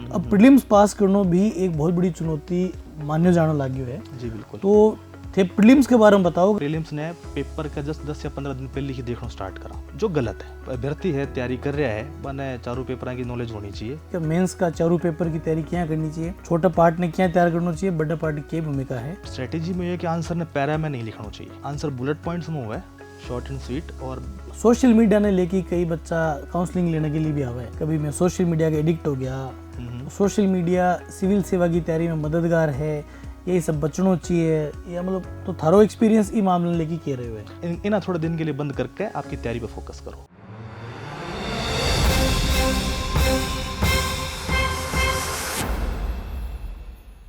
अब प्रीलिम्स पास करना भी एक बहुत बड़ी चुनौती मान्य जाने लाग्यो है। जी बिल्कुल। तो थे प्रीलिम्स के बारे में बताओ। प्रीलिम्स ने पेपर का जस्ट 10 या 15 दिन पहले ही देखना स्टार्ट करा, जो गलत है। अभ्यर्थी है, तैयारी कर रहा है, मैंने चारों पेपर की नॉलेज होनी चाहिए। क्या मेंस का चारों पेपर की तैयारी क्या करनी चाहिए, छोटा पार्ट ने क्या तैयार करना चाहिए, बड़ा पार्ट की भूमिका है। स्ट्रेटेजी में ये कि आंसर ने पैरा में नहीं लिखना चाहिए, आंसर बुलेट पॉइंट्स में हुआ है, शॉर्ट एंड स्वीट। और सोशल मीडिया ने लेके कई बच्चा काउंसलिंग लेने के लिए भी आवा है, कभी मैं सोशल मीडिया का एडिक्ट हो गया। तो सोशल मीडिया सिविल सेवा की तैयारी में मददगार है, यही सब बचना चाहिए, या मतलब तो थारो एक्सपीरियंस ई मामले लेके कह रहे हुए। इन्हें थोड़े दिन के लिए बंद करके आपकी तैयारी पे फोकस करो।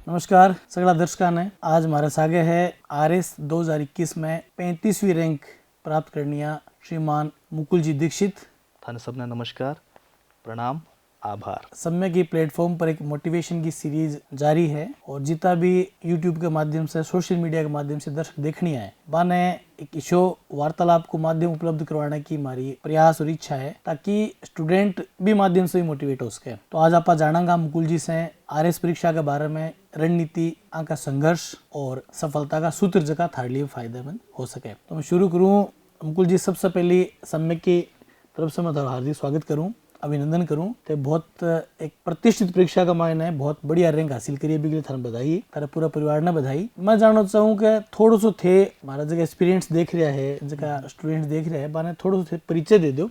नमस्कार सगला दर्शकों ने, आज हमारे सागे है RS 2021 में 35वीं रैंक प्राप्त करनिया श्रीमान मुकुल जी दीक्षित। थाने सबने नमस्कार, प्रणाम, आभार। समय की प्लेटफॉर्म पर एक मोटिवेशन की सीरीज जारी है, और जितना भी यूट्यूब के माध्यम से, सोशल मीडिया के माध्यम से दर्शक देखनी है, बाने एक शो वार्तालाप को माध्यम उपलब्ध करवाने की हमारी प्रयास और इच्छा है, ताकि स्टूडेंट भी माध्यम से ही मोटिवेट हो सके। तो आज आप जानेंगे मुकुल जी से RS परीक्षा के बारे में, रणनीति, आंका संघर्ष और सफलता का सूत्र जगह थारे लिए फायदेमंद हो सके। तो मैं शुरू करूं मुकुल जी, सबसे पहले सम्यक की तरफ से मैं हार्दिक स्वागत करूं, अभिनंदन करूं। तो बहुत एक प्रतिष्ठित परीक्षा का मायने है, बहुत बढ़िया रैंक हासिल करी, अभी के लिए थाने बधाई, तारा पूरा परिवार ने बधाई। मैं जानना चाहूँ कि थोड़ा सो थे हमारा जगह एक्सपीरियंस देख रहा है, जगह स्टूडेंट्स देख रहे हैं, बाने थोड़ा सो परिचय दे दो,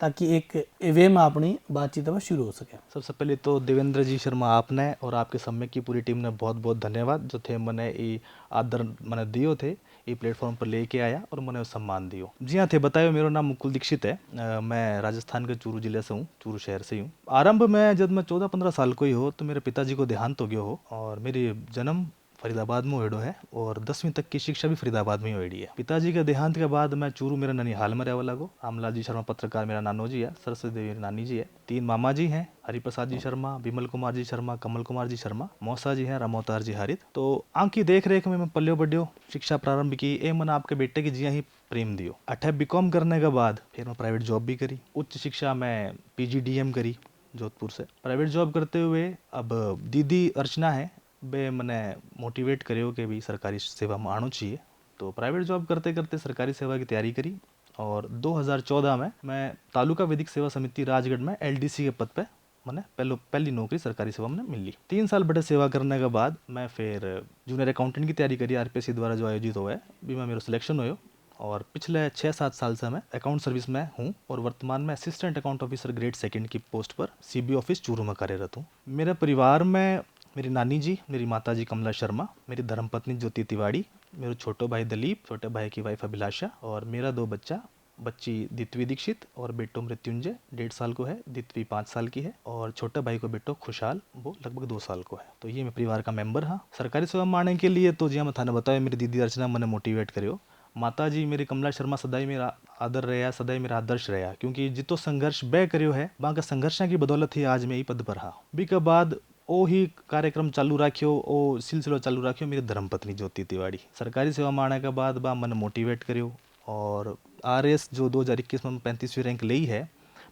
ताकि एक वे में अपनी बातचीत अब शुरू हो सके। सबसे पहले तो देवेंद्र जी शर्मा आपने और आपके सम्यक की पूरी टीम ने बहुत बहुत धन्यवाद, जो थे मैंने ये आदर मैंने दियो थे, ये प्लेटफॉर्म पर लेके आया और मैंने सम्मान दियो। जी हाँ थे, बतायो, मेरा नाम मुकुल दीक्षित है। मैं राजस्थान के चूरू जिले से हूँ, चूरू शहर से हूँ। आरंभ में जब मैं 14-15 साल को ही हो, तो मेरे पिताजी को देहांत हो गया हो, और मेरी जन्म फरीदाबाद में हुएडो है, और 10वीं तक की शिक्षा भी फरीदाबाद में हुई है। पिताजी के देहांत के बाद मैं चूरू मेरा ननिहाल में रहने लगो। रामलाल जी शर्मा पत्रकार मेरा नानो जी है, सरस्वती देवी मेरी नानी जी है, 3 मामा जी हैं, हरिप्रसाद जी शर्मा, विमल कुमार जी शर्मा, कमल कुमार जी शर्मा, मौसा जी हैं, रामोतार जी हारित। तो आंकी देख रेख में मैं पल्लियो बड्यो शिक्षा प्रारंभ की। ए मन आपके बेटे की जिया ही प्रेम दियो। 8 BCom करने के बाद फिर मैं प्राइवेट जॉब भी करी। उच्च शिक्षा में PGDM करी जोधपुर से। प्राइवेट जॉब करते हुए अब दीदी अर्चना है, बे मैंने मोटिवेट करो कि भी सरकारी सेवा में आना चाहिए। तो प्राइवेट जॉब करते करते सरकारी सेवा की तैयारी करी, और 2014 में मैं तालुका विधिक सेवा समिति राजगढ़ में LDC के पद पे मैंने पहली नौकरी सरकारी सेवा में मिली। 3 साल बड़े सेवा करने के बाद मैं फिर जूनियर अकाउंटेंट की तैयारी करी, RPSC द्वारा जो आयोजित हुआ है, भी में मेरा सिलेक्शन हुआ, और पिछले 6-7 साल से मैं अकाउंट सर्विस में हूँ, और वर्तमान में असिस्टेंट अकाउंट ऑफिसर ग्रेड 2 की पोस्ट पर CB ऑफिस चूरू में कार्यरत हूँ। मेरे परिवार में मेरी नानी जी, मेरी माता जी कमला शर्मा, मेरी धर्मपत्नी ज्योति तिवारी, मेरे छोटे भाई दिलीप, छोटे भाई की वाइफ अभिलाषा, और मेरा 2 बच्चा, बच्ची दित्वी दीक्षित और बेटो मृत्युंजय 1.5 साल को है, दित्वी 5 साल की है, और छोटे भाई को बेटो खुशहाल, वो लगभग 2 साल को है। तो ये मैं परिवार का मेंबर हाँ। सरकारी सेवा में आने के लिए तो जी मैं थाने बताया, मेरी दीदी अर्चना मैंने मोटिवेट करो। माता जी मेरी कमला शर्मा सदाई मेरा आदर रहा, सदाई मेरा आदर्श रहा, क्योंकि जितो संघर्ष बे करो है, वहाँ के संघर्षों की बदौलत ही आज मैं ये पद पर हाँ। भी के बाद ओ ही कार्यक्रम चालू रखियो, ओ सिलसिलो चालू रखियो मेरी धर्मपत्नी ज्योति तिवारी। सरकारी सेवा में आने के बाद बा मैंने मोटिवेट करियो, और RS जो 2021 में 35वीं रैंक ली है,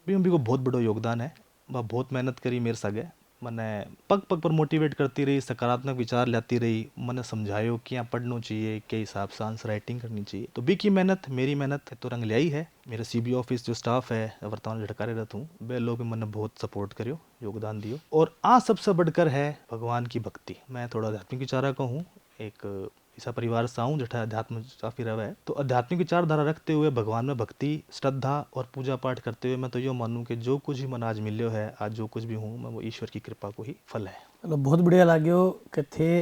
भी को बहुत बड़ो योगदान है। वह बहुत मेहनत करी मेरे सगे, मैंने पग पग पर मोटिवेट करती रही, सकारात्मक विचार लाती रही, मैंने समझायो कि यहाँ पढ़ना चाहिए, के हिसाब से आंसर राइटिंग करनी चाहिए। तो बी की मेहनत, मेरी मेहनत तो रंग लाई है। मेरे CB ऑफिस जो स्टाफ है वर्तमान झटकारे रहता हूँ, वे लोग मैंने बहुत सपोर्ट करियो, योगदान दियो। और आज सबसे बढ़कर है भगवान की भक्ति। मैं थोड़ा आध्यात्मिक विचारा का हूँ, एक ऐसा परिवार से आऊँ जठा अध्यात्म काफी रहा है। तो आध्यात्मिक विचारधारा रखते हुए भगवान में भक्ति, श्रद्धा और पूजा पाठ करते हुए मैं तो यो मानूं कि जो कुछ भी मन आज मिलो है, आज जो कुछ भी हूँ मैं, वो ईश्वर की कृपा को ही फल है। चलो बहुत बढ़िया लाग्यो कि थे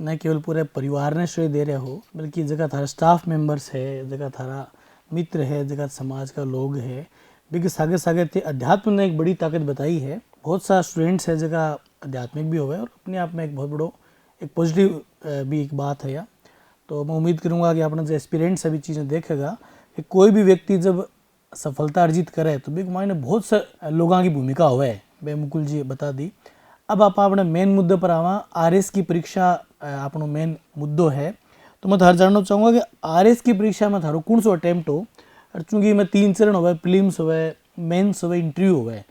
न केवल पूरे परिवार ने श्रेय दे रहे हो, बल्कि जगह थारा स्टाफ मेंबर्स है, जगह थारा मित्र है, जगह समाज का लोग है, बिग सागे सागे थे। अध्यात्म ने एक बड़ी ताकत बताई है। बहुत सा स्टूडेंट्स है जगह आध्यात्मिक भी हो गए, और अपने आप में एक बहुत बड़ो एक पॉजिटिव भी एक बात है या। तो मैं उम्मीद करूंगा कि आपने जो एक्सपीरियंस सभी चीज़ें देखेगा कि कोई भी व्यक्ति जब सफलता अर्जित करे तो बिग मायने बहुत से लोगों की भूमिका हुआ है, बे मुकुल जी बता दी। अब आप अपने मेन मुद्दे पर आवा। RS की परीक्षा अपनो मेन मुद्दो है, तो मैं थार जानना चाहूँगा कि RS की परीक्षा में थारो कौन सो अटेम्प्ट हो, और चूँकि मैं 3 चरण हुए, प्रीलिम्स हुए, मेंस हुए, इंटरव्यू हुए,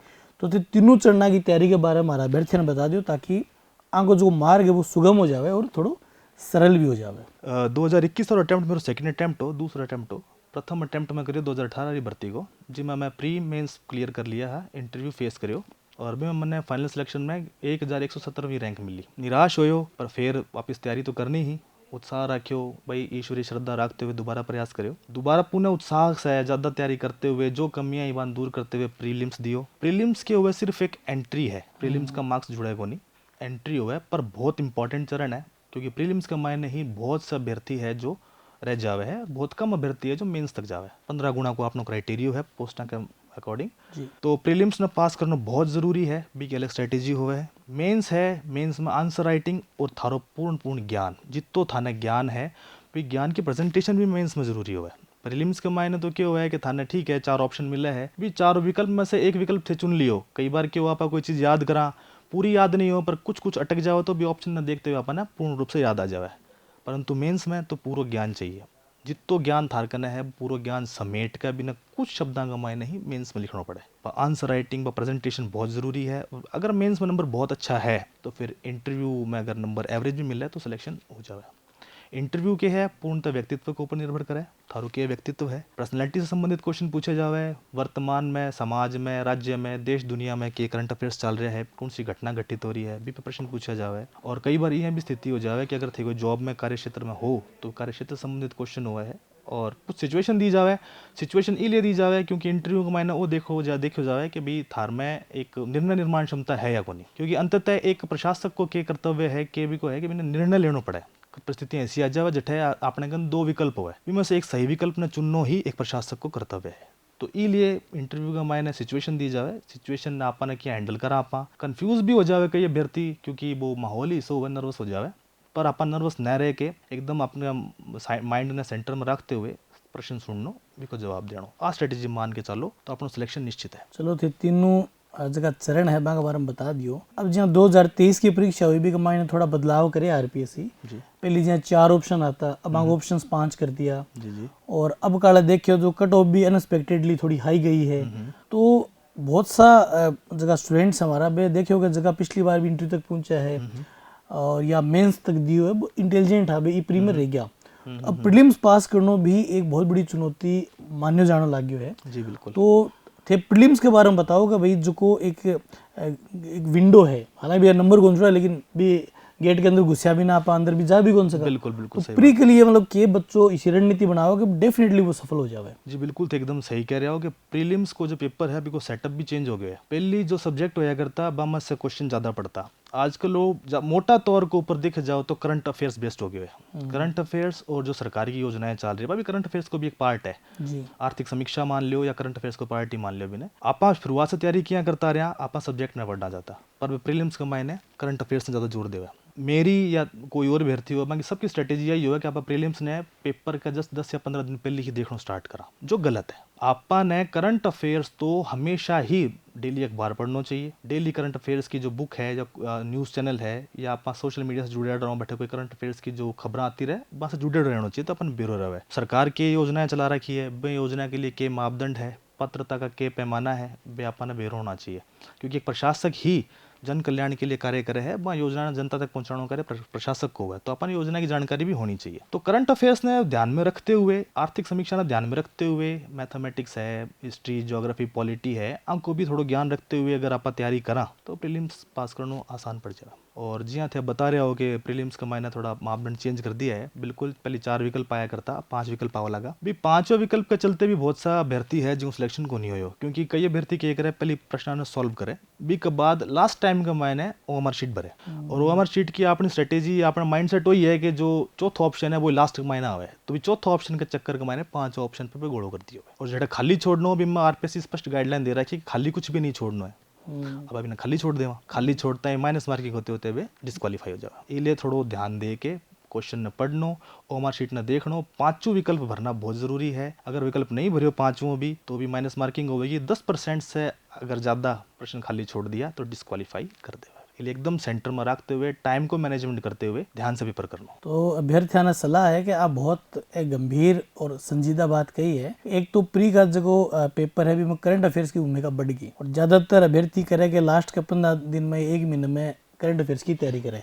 तो ते तीनों चरणा की तैयारी के बारे में हमारा अभ्यर्थी ने बता दियो ताकि आंको जो मार्ग है वो सुगम हो जावे और थोड़ो सरल भी हो जावे। 2021 और अटेम्प्ट मेरो सेकंड अटेम्प्ट हो, दूसरा अटेम्प्ट हो। प्रथम अटेम्प्ट में करियो 2018 री भर्ती को, जिसमें मैं प्री मेंस क्लियर कर लिया है, इंटरव्यू फेस करियो और भी मैंने फाइनल सिलेक्शन में 1117वीं रैंक मिली। निराश होयो पर फिर वापस तैयारी तो करनी ही, उत्साह रखियो भाई, ईश्वरी श्रद्धा रखते हुए दोबारा प्रयास करियो, दोबारा पुनः उत्साह से ज़्यादा तैयारी करते हुए जो कमियां ईवान दूर करते हुए प्रीलिम्स दियो। प्रीलिम्स के हुए सिर्फ एक एंट्री है, प्रीलिम्स का मार्क्स जुड़े को नहीं, एंट्री हुआ है पर बहुत इंपॉर्टेंट चरण है, क्योंकि प्रीलिम्स के मायने ही बहुत से अभ्यर्थी है जो रह जावे है, बहुत कम अभ्यर्थी है जो मेंस तक जावे। 15 गुना को आपनो क्राइटेरियो है पोस्टा के अकॉर्डिंग। तो प्रीलिम्स में पास करना बहुत ज़रूरी है, बी की अलग स्ट्रेटेजी हुआ है। मेंस है, मेंस में आंसर राइटिंग और थारो पूर्ण ज्ञान, जितो थाने ज्ञान है भी ज्ञान की प्रेजेंटेशन भी मेंस में ज़रूरी हुआ है। प्रीलिम्स के मायने तो क्या हुआ है कि थाने ठीक है 4 ऑप्शन मिले है, भी 4 विकल्प में से एक विकल्प थे चुन लियो। कई बार क्यों आप कोई चीज़ याद करा, पूरी याद नहीं हो पर कुछ अटक जाओ तो भी ऑप्शन न देखते हुए अपन पूर्ण रूप से याद आ जाए। परंतु मेंस में तो पूरा ज्ञान चाहिए, जितो ज्ञान थार करना है पूरा ज्ञान समेट कर बिना कुछ शब्दां का मायने ही मेंस में लिखना पड़े। आंसर राइटिंग व प्रेजेंटेशन बहुत ज़रूरी है। अगर मेंस में नंबर बहुत अच्छा है तो फिर इंटरव्यू में अगर नंबर एवरेज भी मिले तो सिलेक्शन हो जाए। इंटरव्यू के है पूर्णतः व्यक्तित्व के ऊपर निर्भर करे, थारू के व्यक्तित्व है, पर्सनैलिटी से संबंधित क्वेश्चन पूछे जावे, वर्तमान में समाज में, राज्य में, देश दुनिया में के करंट अफेयर्स चल रहे हैं, कौन सी घटना घटित हो रही है, भी पे प्रश्न पूछा जावे। और कई बार यह भी स्थिति हो जावे कि अगर थे कोई जॉब में कार्य क्षेत्र में हो तो कार्य क्षेत्र से संबंधित क्वेश्चन हुआ है और कुछ सिचुएशन दी जावे। सिचुएशन इसलिए दी जावे क्योंकि इंटरव्यू का मायने वो देखो जावे कि भाई थार में एक निर्णय निर्माण क्षमता है या कोनी, क्योंकि अंततः एक प्रशासक को के कर्तव्य है के भी को है कि मैंने निर्णय लेना पड़े। परिस्थितियाँ ऐसी आ जावे जठे आपने कन 2 विकल्प हुए, इनमें से एक सही विकल्प न चुनना ही एक प्रशासक को कर्तव्य है। तो इसलिए इंटरव्यू का मायने सिचुएशन दी जावे, सिचुएशन ने आपने क्या हैंडल करा, आपा कंफ्यूज भी हो जावे कई अभ्यर्थी, क्योंकि वो माहौल ही सो नर्वस हो जावे। पर अपन नर्वस न रह के एकदम अपने माइंड ने सेंटर में रखते हुए प्रश्न सुननो, बिको जवाब देनो, आ स्ट्रेटेजी मान के चलो तो अपना सिलेक्शन निश्चित है। चलो थे तीनों जगह चरण है बाके बारे में बता दियो। अब जहाँ 2023 की परीक्षा हुई भी मायने थोड़ा बदलाव करे आरपीएससी, पहले जहाँ 4 ऑप्शन आता अब ऑप्शन 5 कर दिया जी। और अब काला देखियो जो कट ऑफ भी अनएक्सपेक्टेडली थोड़ी हाई गई है। तो बहुत सा जगह स्टूडेंट्स हमारा बे देखियो कि जगह पिछली बार भी इंटरव्यू तक पहुंचा है और या मेंस तक दियो है, इंटेलिजेंट है बे प्रीमियर रह गया। अब प्रीलिम्स पास करना भी एक बहुत बड़ी चुनौती मान्यो जानो लाग्यो है। जी बिल्कुल। तो थे प्रीलिम्स के बारे में बताओ कि भाई जो को एक विंडो है, हालांकि नंबर कौन सा है लेकिन भी गेट के अंदर घुसिया भी ना आप अंदर भी जा भी कौन सका। बिल्कुल बिल्कुल तो प्री के लिए मतलब के बच्चों इसी रणनीति बनाओ कि डेफिनेटली वो सफल हो जावे। जी बिल्कुल, तो एकदम सही कह रहे हो कि प्रीलिम्स को जो पेपर है अभी को सेटअप भी चेंज हो गया है। पहली जो सब्जेक्ट होया करता बामा से क्वेश्चन ज़्यादा पड़ता, आजकल लोग मोटा तौर के ऊपर देखे जाओ तो करंट अफेयर्स बेस्ड हो गए हैं। करंट अफेयर्स और जो सरकारी की योजनाएं चल रही है अभी करंट अफेयर्स को भी एक पार्ट है जी। आर्थिक समीक्षा मान लियो या करंट अफेयर्स को पार्ट ही मान लियो। भी ने आपा शुरुआत से तैयारी किया करता रहा, आपा सब्जेक्ट में बढ़ना जाता, पर प्रीलिम्स का मायने करंट अफेयर्स से ज़्यादा जोर देवा। मेरी या कोई और अभ्यर्थी हो, बाकी सबकी स्ट्रेटेजी यही होगा कि आप प्रीलिम्स ने पेपर का जस्ट 10 या 15 दिन पहले ही देखना स्टार्ट करा, जो गलत है। आपा ने करंट अफेयर्स तो हमेशा ही डेली अखबार पढ़ना चाहिए, डेली करंट अफेयर्स की जो बुक है या न्यूज़ चैनल है या आप सोशल मीडिया से जुड़े रहो, बैठे कोई करंट अफेयर्स की जो खबरें आती रहे वहाँ से जुड़े रहना चाहिए, तो अपन ब्यूरो रहे। सरकार की योजनाएं चला रखी है, वे योजना के लिए के मापदंड है, पात्रता का के पैमाना है, वे अपन ब्यूरो होना चाहिए, क्योंकि एक प्रशासक ही जन कल्याण के लिए कार्य करे है, वह योजना जनता तक पहुंचाना करे प्रशासक को है, तो अपन योजना की जानकारी भी होनी चाहिए। तो करंट अफेयर्स ने ध्यान में रखते हुए, आर्थिक समीक्षा ने ध्यान में रखते हुए, मैथमेटिक्स है, हिस्ट्री, ज्योग्राफी, पॉलिटी है, अंक को भी थोड़ा ज्ञान रखते हुए अगर आप तैयारी करा तो प्रीलिम्स पास करना आसान पड़ जाएगा। और जी हाँ, थे बता रहे हो कि प्रीलिम्स का मायने थोड़ा मापदंड चेंज कर दिया है। बिल्कुल, पहले 4 विकल्प आया करता, 5 विकल्प आवा लगा भी। 5वें विकल्प के चलते भी बहुत सा अभ्यर्थी है जो सिलेक्शन को नहीं हो, क्योंकि कई अभ्यर्थी क्या करे पहले प्रश्न सॉल्व करे बी के बाद लास्ट टाइम का मायने ओएमआर शीट भरे, और ओएमआर शीट की अपनी स्ट्रेटेजी अपना माइंडसेट वही है कि जो चौथा ऑप्शन है वो लास्ट का मायना आवे, तो भी चौथा ऑप्शन के चक्कर का मायने 5 ऑप्शन पे गोड़ो कर दियो। और जो खाली छोड़ना भी आरपीएससी स्पष्ट गाइडलाइन दे रहा है कि खाली कुछ भी नहीं छोड़ना है। अब अभी ना खाली छोड़ देवा, खाली छोड़ता है माइनस मार्किंग होते होते हुए डिस्क्वालीफाई हो जाएगा। इसलिए थोड़ा ध्यान दे के क्वेश्चन न पढ़नो, ओएमआर शीट न देखनो, 5 विकल्प भरना बहुत जरूरी है। अगर विकल्प नहीं भरे 5 भी तो भी माइनस मार्किंग होगी। 10% से अगर ज़्यादा प्रश्न खाली छोड़ दिया तो डिस्क्वालीफाई कर देगा। इसलिए एकदम सेंटर में रखते हुए टाइम को मैनेजमेंट करते हुए ध्यान से पेपर करना। तो अभ्यर्थियों सलाह है कि आप बहुत एक गंभीर और संजीदा बात कही है। एक तो प्री का जो पेपर है भी करंट अफेयर्स की भूमिका बढ़ गई और ज्यादातर अभ्यर्थी करे कि लास्ट के 15 दिन में 1 महीने में करंट अफेयर्स की तैयारी करें।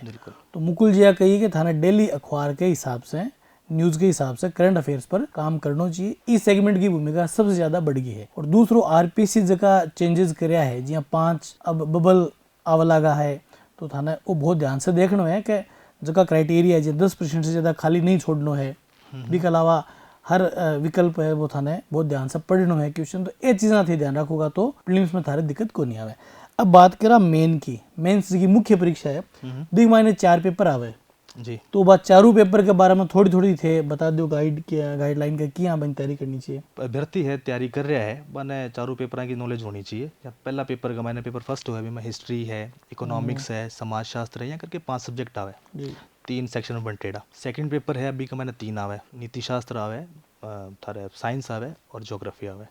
तो मुकुल जी कही कि थाने डेली अखबार के हिसाब से न्यूज के हिसाब से करंट अफेयर्स पर काम करना चाहिए। इस सेगमेंट की भूमिका सबसे ज्यादा बढ़ गई है। और दूसरो आरपीसी जगह चेंजेस कराया है, जिया 5 अब बबल आवलागा है, तो थाने वो बहुत ध्यान से देखना है कि जगह क्राइटेरिया है जो 10% से ज़्यादा खाली नहीं छोड़ना है। इसके अलावा हर विकल्प है वो थाने बहुत ध्यान से पढ़ना है क्वेश्चन। तो ये चीज़ें थे ध्यान रखोगा तो प्रीलिम्स में थारे दिक्कत को नहीं आवे। अब बात करा मेन की, मेंस की मुख्य परीक्षा है, दिख मायने 4 पेपर आवे जी। तो बात चारों पेपर के बारे में थोड़ी थोड़ी थे बता दो, गाइडलाइन का क्या बन तैयारी करनी चाहिए। अभ्यर्थी है तैयारी कर रहा है मैंने चारों पेपर की नॉलेज होनी चाहिए। या पहला पेपर का मैंने पेपर फर्स्ट हुआ अभी मैं हिस्ट्री है, इकोनॉमिक्स है, समाजशास्त्र है, या करके 5 सब्जेक्ट आवे, 3 सेक्शन में बंटेड़ा। सेकंड पेपर है अभी का मैंने 3 आवे, नीति शास्त्र आवे, थारे साइंस आवे और ज्योग्राफी आवे।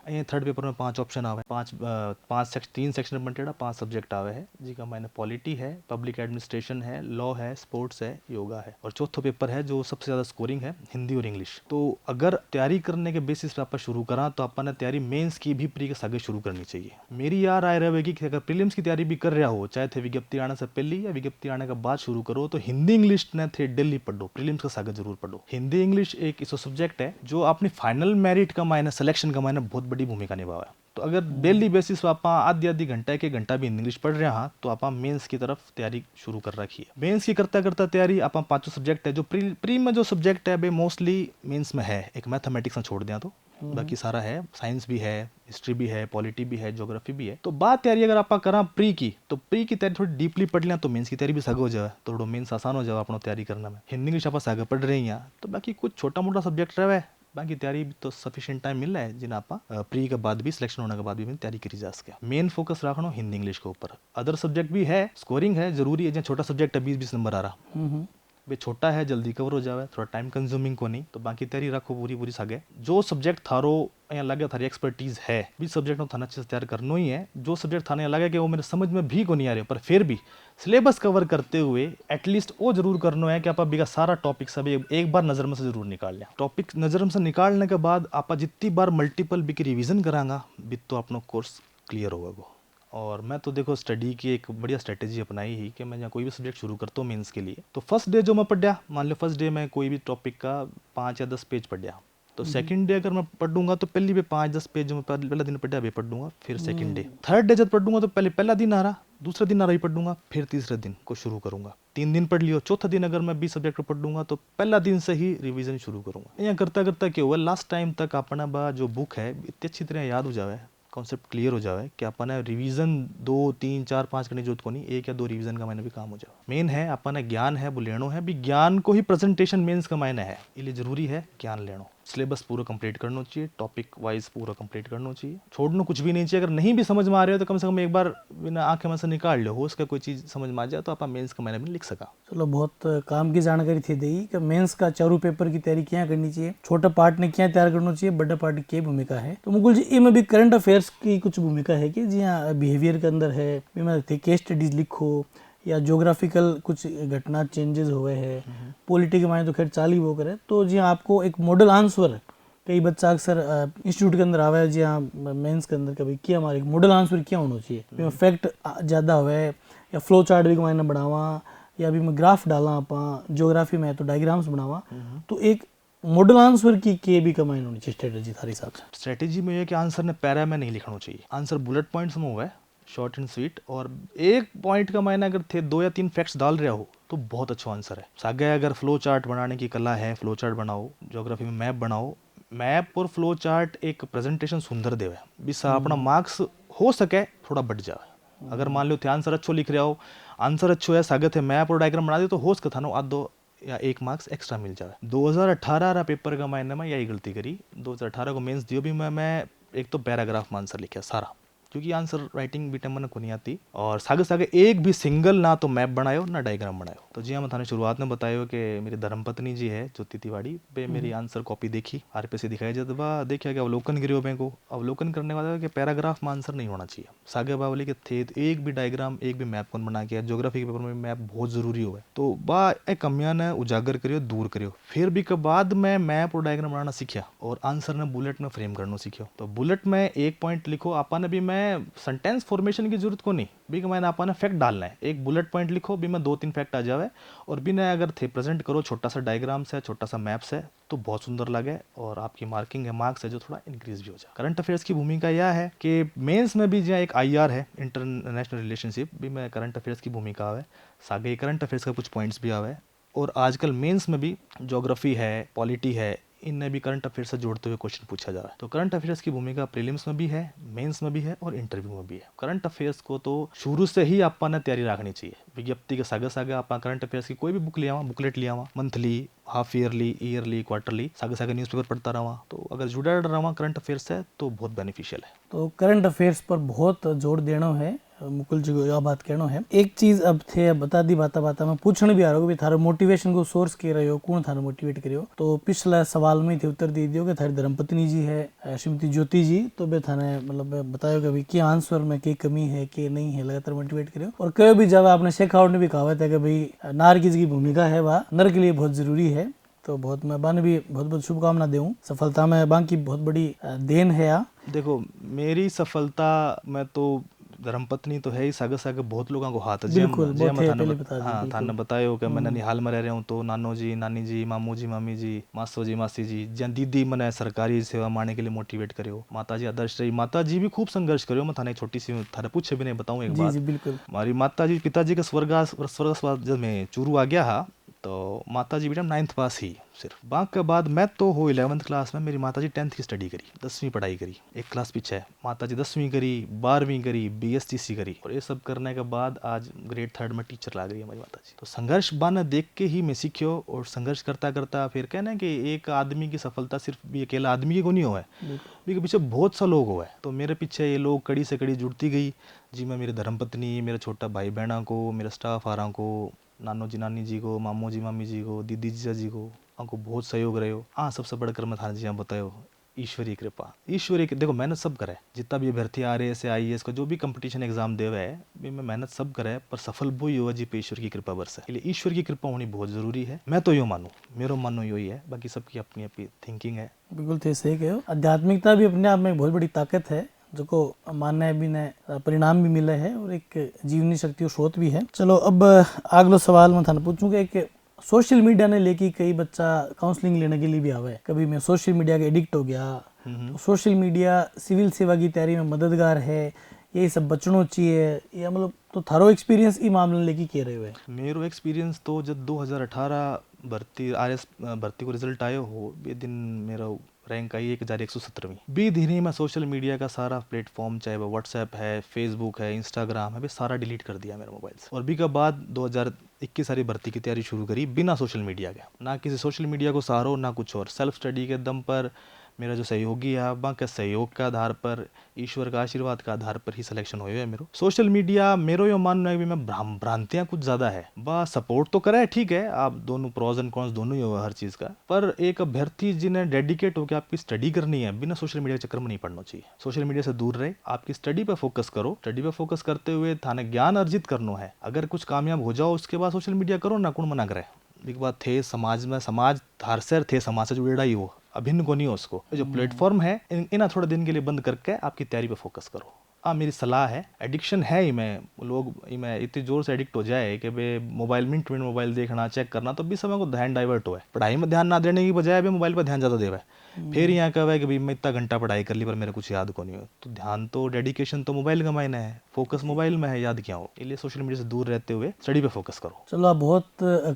ये थर्ड पेपर में 5 ऑप्शन आवे, 3 सेक्शन में बंटेड़ा 5 सब्जेक्ट आवे है, जिका मैंने पॉलिटी है, पब्लिक एडमिनिस्ट्रेशन है, लॉ है, स्पोर्ट्स है, योगा है। और चौथा पेपर है जो सबसे ज्यादा स्कोरिंग है, हिंदी और इंग्लिश। तो अगर तैयारी करने के बेसिस पे आप शुरू करा तो अपन ने तैयारी मेंस की भी प्री के आगे शुरू करनी चाहिए। मेरी यार राय रहेगी कि अगर प्रीलिम्स की तैयारी भी कर रहा हो, चाहे थे विज्ञप्ति आने से पहले या विज्ञप्ति आने के बाद शुरू करो, तो हिंदी इंग्लिश ने थे डेली पढ़ो, प्रीलिम्स के आगे जरूर पढ़ो। हिंदी इंग्लिश एक ऐसा सब्जेक्ट है जो अपनी फाइनल मेरिट का मायने सिलेक्शन का मायने बहुत बड़ी भूमिका निभावा। तो अगर डेली बेसिस पर आप आधी घंटा 1 घंटा भी इंग्लिश पढ़ रहे हैं तो आप मेंस की तरफ तैयारी शुरू कर रखी है। मेंस की करता करता तैयारी आप 5 सब्जेक्ट है जो प्री में जो सब्जेक्ट है मोस्टली मेंस में है। एक मैथमेटिक्स में छोड़ दिया तो बाकी सारा है, साइंस भी है, हिस्ट्री भी है, पॉलिटी भी है, ज्योग्राफी भी है। तो बात तैयारी अगर आप करा प्री की, तो प्री की तैयारी थोड़ी डीपली पढ़ लिया तो मेंस की तैयारी भी सग हो जाए, थोड़ा मेंस आसान हो जाए अपना तैयारी करना में। हिंदी इंग्लिश आप आगे पढ़ रही हैं तो बाकी कुछ छोटा मोटा सब्जेक्ट रहे, बाकी तैयारी भी तो सफिशिएंट टाइम मिल रहा है जिन आप प्री के बाद भी सिलेक्शन होने के बाद भी तैयारी करी जा सके। मेन फोकस रखना हिंदी इंग्लिश के ऊपर। अदर सब्जेक्ट भी है, स्कोरिंग है जरूरी है, जहाँ छोटा सब्जेक्ट है 20-20 नंबर आ रहा वे छोटा है जल्दी कवर हो जाए, थोड़ा टाइम कंज्यूमिंग को नहीं, तो बाकी तैयारी रखो पूरी सागे। जो सब्जेक्ट थारो यहाँ लगे थारी एक्सपर्टीज है भी सब्जेक्ट में थाना अच्छे से तैयार करना ही है। जो सब्जेक्ट थाने लगे कि वो मेरे समझ में भी को नहीं आ रहे, पर फिर भी सिलेबस कवर करते हुए एटलीस्ट वो जरूर करना है कि आप अभी का सारा टॉपिक सब एक बार नजर में से जरूर निकाल लिया। टॉपिक नजर में से निकालने के बाद आप जितनी बार मल्टीपल भी रिविजन करांगा भी तो अपना कोर्स क्लियर होगा वो। और मैं तो देखो स्टडी की एक बढ़िया स्ट्रेटेजी अपनाई ही कि मैं जहाँ कोई भी सब्जेक्ट शुरू करता हूँ मेंस के लिए, तो फर्स्ट डे जो मैं पढ़ा, मान लो फर्स्ट डे मैं कोई भी टॉपिक का 5 या 10 पेज पढ़ा, तो सेकंड डे अगर मैं पढ़ूंगा तो पहली भी 5-10 पेज जो मैं पहला दिन पढ़ा वे पढ़ दूंगा। फिर सेकंड डे, थर्ड डे जब पढ़ूंगा तो पहला दिन आ रहा, दूसरा दिन आ रहा ही पढ़ूंगा, फिर तीसरे दिन को शुरू करूंगा। 3 दिन पढ़ लियो, चौथा दिन अगर मैं 20 सब्जेक्ट पढ़ दूंगा तो पहला दिन से ही रिवीजन शुरू करूंगा। यहाँ करता करता क्या हुआ, लास्ट टाइम तक अपना जो बुक है इतनी अच्छी तरह याद हो जाए, कॉन्सेप्ट क्लियर हो जाए कि अपन रिवीजन 2, 3, 4, 5 करने की जरूरत को नहीं, 1 या 2 रिवीजन का मायने भी काम हो जाए। मेन है अपन ज्ञान है वो लेनो है भी, ज्ञान को ही प्रेजेंटेशन मेंस का मायने है, इसलिए जरूरी है ज्ञान लेनो। सिलेबस पूरा कंप्लीट करना चाहिए, टॉपिक वाइज पूरा कंप्लीट करना चाहिए, छोड़ना कुछ भी नहीं चाहिए। अगर नहीं भी समझ में आ रहे हो तो कम से कम एक बार बिना आंखें में से निकाल लो, हो उसका कोई चीज़ समझ में आ जाए तो आप मेंस का मायने में लिख सका। चलो बहुत काम की जानकारी थी दी कि मेंस का चारों पेपर की तैयारी क्या करनी चाहिए, छोटा पार्ट ने क्या तैयार करना चाहिए, बड़ा पार्ट की भूमिका है। तो मुकुल जी इनमें भी करंट अफेयर्स की कुछ भूमिका है कि जी हाँ बिहेवियर के अंदर है, केस स्टडीज लिखो या ज्योग्राफिकल कुछ घटना चेंजेस हुए हैं, पॉलिटी के मायने तो खैर चाली वो करे, तो जी हाँ आपको एक मॉडल आंसर, कई बच्चा अक्सर इंस्टीट्यूट के अंदर आवे है जी हाँ मेंस के अंदर कभी क्या हमारे मॉडल आंसर क्या होना चाहिए, फैक्ट ज़्यादा हुए या फ्लो चार्ट भी मायने बढ़ावा या अभी मैं ग्राफ डाला आप ज्योग्राफी में तो डायग्राम्स बनावा, तो एक मॉडल आंसर की के भी कमाई होनी चाहिए स्ट्रेटेजी थारे हिसाब से। स्ट्रेटेजी में ये कि आंसर ने पैरा में नहीं लिखना चाहिए, आंसर बुलेट पॉइंट्स में हुआ है, शॉर्ट एंड स्वीट, और एक पॉइंट का मायने अगर थे 2 या 3 फैक्ट्स डाल रहे हो तो बहुत अच्छा आंसर है। सागे अगर फ्लो चार्ट बनाने की कला है, फ्लो चार्ट बनाओ, ज्योग्राफी में मैप बनाओ, मैप और फ्लो चार्ट एक प्रेजेंटेशन सुंदर देवे भी अपना मार्क्स हो सके थोड़ा बढ़ जाए। अगर मान लो थे आंसर अच्छो लिख रहे हो, आंसर अच्छो है, सागत है मैप और डायग्राम बना दे तो हो सके थानो आधो या 1 मार्क्स एक्स्ट्रा मिल जाए। 2018 पेपर का मायने में यही गलती करी, 2018 को मेंस दियो भी मैं एक तो पैराग्राफ में आंसर लिखा सारा, क्योंकि आंसर राइटिंग भी टाइम को नहीं आती और सागे सागे एक भी सिंगल ना तो मैप बनायो ना डायग्राम बनायो। तो जी हाँ, मैं थाने शुरुआत में बतायो कि मेरी धर्मपत्नी जी है ज्योति तिवाड़ी पे मेरी आंसर कॉपी देखी आरपीसी दिखाई जब बा देखिया कि अवलोकन करियो मैं को अवलोकन करने वाला कि पैराग्राफ में आंसर नहीं होना चाहिए। सागे बावली के थे एक भी डायग्राम एक भी मैप कौन बना के ज्योग्राफी के पेपर में मैप बहुत जरूरी हो है। तो बा एक कमियां ने उजागर करियो दूर करियो। फिर भी के बाद मैं मैप और डायग्राम बनाना सीखा और आंसर ने बुलेट में फ्रेम करना सीखो। तो बुलेट में एक पॉइंट लिखो आपा ने भी मैं सेंटेंस फॉर्मेशन की जरूरत को नहीं भी कि मैंने आपा ने फैक्ट डालना है। एक बुलेट पॉइंट लिखो भी मैं 2-3 फैक्ट आ जावे और बिना अगर थे प्रेजेंट करो छोटा सा डायग्राम से छोटा सा मैप से तो बहुत सुंदर लगे और आपकी मार्किंग है मार्क्स है जो थोड़ा इंक्रीज भी हो जाए। करंट अफेयर्स की भूमिका यह है कि मेंस में भी जहाँ एक आईआर है इंटरनेशनल रिलेशनशिप भी में करंट अफेयर्स की भूमिका आवे सागे करंट अफेयर्स का कुछ पॉइंट्स भी आवे और आजकल मेंस में भी ज्योग्राफी है पॉलिटी है इनने भी करंट अफेयर्स से जोड़ते हुए क्वेश्चन पूछा जा रहा है। तो करंट अफेयर्स की भूमिका प्रीलिम्स में भी है मेंस में भी है और इंटरव्यू में भी है। करंट अफेयर्स को तो शुरू से ही आपा ने तैयारी रखनी चाहिए। विज्ञप्ति के सागे सागे आपा करंट अफेयर्स की कोई भी बुक लिया बुकलेट लिया मंथली हाफ ईयरली क्वार्टरली सागे सागे न्यूज़पेपर पढ़ता रहा तो अगर जुड़ा रहा करंट अफेयर्स से तो बहुत बेनिफिशियल है। तो करंट अफेयर्स पर बहुत जोर देना है मुकुल जी को यह बात कहना है। एक चीज अब थे बता दी बाता में पूछने भी आ रहा हो थारो मोटिवेशन को सोर्स के रहे हो कौन थारो मोटिवेट करियो। तो पिछला सवाल में थे उत्तर दे दियो कि थारी धर्मपत्नी जी है श्रीमती ज्योति जी। तो बे थाने मतलब बतायो कि भाई क्या आंसर में की कमी है कि नहीं है लगातार मोटिवेट करियो। और कभी भी जब आपने शेखावट ने भी कहावत है कि भाई नार की भूमिका है वह नर के लिए बहुत जरूरी है। तो बहुत मैं बाने भी बहुत बहुत शुभकामना दूं सफलता में बाकी बहुत बड़ी देन है। देखो मेरी सफलता में तो धर्मपत्नी तो है ही सागे सागे बहुत लोगों को हाथ है। हाँ थाने बतायो कि मैं ननिहाल में रह रहा हूँ तो नानो जी नानी जी मामू जी मामी जी मासो जी मासी जी जहाँ दीदी मैंने सरकारी सेवा मारने के लिए मोटिवेट करो। माता जी आदर्श रही माता जी भी खूब संघर्ष करो। मैं थाने छोटी सी थाने पूछे भी नहीं बताऊँ एक बात बिल्कुल हमारी माता जी पिताजी का स्वर्गवास जब मैं चूरू आ गया तो माता जी बेटा 9th पास ही सिर्फ बाक के बाद मैं तो हो 11th क्लास में मेरी माता जी 10th की स्टडी करी 10वीं पढ़ाई करी एक क्लास पीछे माता जी 10वीं करी 12वीं करी BSTC करी और ये सब करने के बाद आज ग्रेड 3rd में टीचर ला गई हमारी माता जी। तो संघर्ष बाने देख के ही मैं सीखियो और संघर्ष करता करता फिर कहना कि एक आदमी की सफलता सिर्फ भी अकेला आदमी की को नहीं हो है भी पीछे बहुत सा लोग हो है। तो मेरे पीछे ये लोग कड़ी से कड़ी जुड़ती गई जी। मैं मेरी धर्मपत्नी मेरा छोटा भाई बहना को मेरा स्टाफ आ रहा को नानो जी नानी जी को मामू जी मामी जी को दीदी जीजा जी को हमको बहुत सहयोग रहे हो। हाँ सबसे बढ़कर मैं थाने जी यहाँ बतायो ईश्वरीय कृपा ईश्वरीय देखो मेहनत सब करे जितना भी अभ्यर्थी RAS IAS का जो भी कंपटीशन एग्जाम देवे है भी मैं मेहनत सब करे पर सफल वो ही हुआ जी पे ईश्वर की कृपा बरसे। इसलिए ईश्वर की कृपा होनी बहुत जरूरी है। मैं तो यो मानू मेरो मानो यो ही है बाकी सबकी अपनी अपनी थिंकिंग है। बिल्कुल थे सही कहो आध्यात्मिकता भी अपने आप में बहुत बड़ी ताकत है जो को मानना भी ने परिणाम भी मिले है और एक जीवनी शक्ति और स्रोत भी है। चलो अब अगला सवाल मैं थाने पूछूंगा एक सोशल मीडिया ने लेके कई बच्चा काउंसलिंग लेने के लिए भी आवे कभी मैं सोशल मीडिया के एडिक्ट हो गया। तो सोशल मीडिया सिविल सेवा की तैयारी में मददगार है यही सब बचना चाहिए या मतलब तो थारो एक्सपीरियंस ई मामले लेके कह रहे हुए। मेरो एक्सपीरियंस तो जब 2018 भर्ती RS भर्ती को रिजल्ट आयो हो बे दिन मेरा रैंक आई 1117वीं बी धीरे मैं सोशल मीडिया का सारा प्लेटफॉर्म चाहे वो व्हाट्सएप है फेसबुक है इंस्टाग्राम है भी सारा डिलीट कर दिया मेरे मोबाइल से। और बी के बाद 2021 सारी भर्ती की तैयारी शुरू करी बिना सोशल मीडिया के ना किसी सोशल मीडिया को सहारो ना कुछ और सेल्फ स्टडी के दम पर मेरा जो सहयोगी है वहाँ के सहयोग के आधार पर ईश्वर का आशीर्वाद का आधार पर ही सिलेक्शन हुए है मेरो। सोशल मीडिया मेरो यो मानना है कि मैं भ्रांतियाँ कुछ ज़्यादा है बा सपोर्ट तो करे ठीक है आप दोनों प्रोज एंड कॉन्स दोनों ही हो हर चीज़ का पर एक अभ्यर्थी जिन्हें डेडिकेट होकर आपकी स्टडी करनी है बिना सोशल मीडिया के चक्कर में नहीं पड़ना चाहिए। सोशल मीडिया से दूर रहे आपकी स्टडी पर फोकस करो। स्टडी पर फोकस करते हुए थाने ज्ञान अर्जित करना है। अगर कुछ कामयाब हो जाओ उसके बाद सोशल मीडिया करो ना कौन मना करे। एक बात थे समाज में समाज हर सर थे समाज से जुड़ेड़ा ही हो अभिन्न को नहीं हो उसको जो प्लेटफॉर्म है इन्हें थोड़े दिन के लिए बंद करके आपकी तैयारी पे फोकस करो। मेरी सलाह है एडिक्शन है ही मैं लोग मैं इतनी जोर से एडिक्ट हो जाए कि भाई मोबाइल मिनट मोबाइल देखना चेक करना तो भी समय को ध्यान डाइवर्ट हुआ है। पढ़ाई में ध्यान ना देने की बजाय भी मोबाइल पर ध्यान ज़्यादा देवा है। फिर यहाँ कहा है कि भाई मैं इतना घंटा पढ़ाई कर ली पर मेरे कुछ याद को नहीं हो। तो ध्यान तो डेडिकेशन तो मोबाइल का मायने है फोकस मोबाइल में है याद क्या हो। इसलिए सोशल मीडिया से दूर रहते हुए स्टडी पे फोकस करो। चलो आप बहुत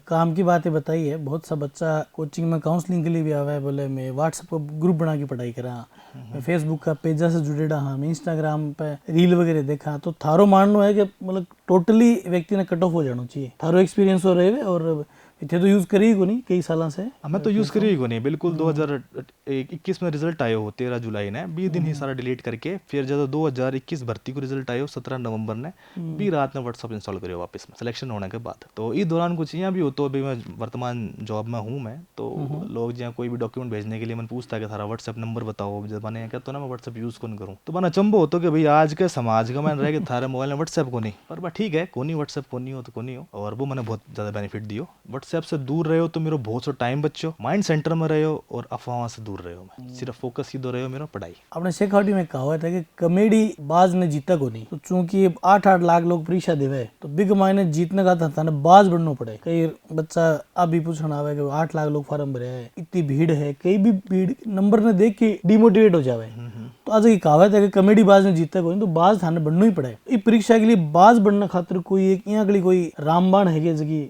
काम की बातें बताई है। बहुत सा बच्चा कोचिंग में काउंसलिंग के लिए भी आवा है बोले मैं व्हाट्सएप पर ग्रुप बना के पढ़ाई करा मैं फेसबुक का पेजा से जुड़ेड़ा हाँ मैं इंस्टाग्राम पे रील वगैरह देखा। तो थारो मानना है कि मतलब टोटली व्यक्ति ने कट ऑफ हो जाना चाहिए। थारो एक्सपीरियंस हो रहे और इतने तो यूज करी को नहीं कई सालों से। मैं तो यूज़ करी ही को नहीं बिल्कुल। 2021 में रिजल्ट आयो हो 13 जुलाई ने, 20 दिन ही सारा डिलीट करके फिर जब 2021 भर्ती को रिजल्ट आयो 17 नवंबर ने, भी रात में व्हाट्सअप इंस्टॉल करियो वापस में सिलेक्शन होने के बाद। तो इस दौरान कुछ यहाँ भी हो, तो अभी मैं वर्तमान जॉब में हूँ मैं, तो लोग जहाँ कोई भी डॉक्यूमेंट भेजने के लिए मैंने पूछता है कि सारा व्हाट्सएप नंबर बताओ, जब मैंने क्या तो ना मैं व्हाट्सएप यूज़ कौन करूँ, तो मैंने चंबो होतो कि भाई आज के समाज का मैंने रह के थारे मोबाइल में व्हाट्सएप को नहीं, पर बा ठीक है को नहीं व्हाट्सएप को नहीं हो तो को नहीं हो। और वो मैंने बहुत ज़्यादा बेनिफिट दियो। व्हाट्सएप से दूर रहे हो तो मेरा बहुत सा टाइम बच्चो, माइंड सेंटर में रहे हो और अफवाहों से दूर रहे हो, मैं सिर्फ फोकस सीधो रहे हो मेरा पढ़ाई। आपने शेखावटी में कहा हुआ था कि कॉमेडी बाज ने जीता को नहीं, तो चूंकि 8-8 लाख लोग परीक्षा देवे तो बिग मायने जीतने का था ना बाज बनना पड़े। कई बच्चा अभी पूछना आवे कि 8 लाख लोग फॉर्म भरे है, इतनी भीड़ है, कई भी भीड़ नंबर ने देख के डिमोटिवेट हो जावे। तो आज की कहावत है कि कॉमेडी बाज ने जीता को नहीं, तो बाज थाने बनना ही पड़े। इस परीक्षा के लिए बाज बनने खातिर कोई एक यहाँ के लिए कोई रामबाण है कि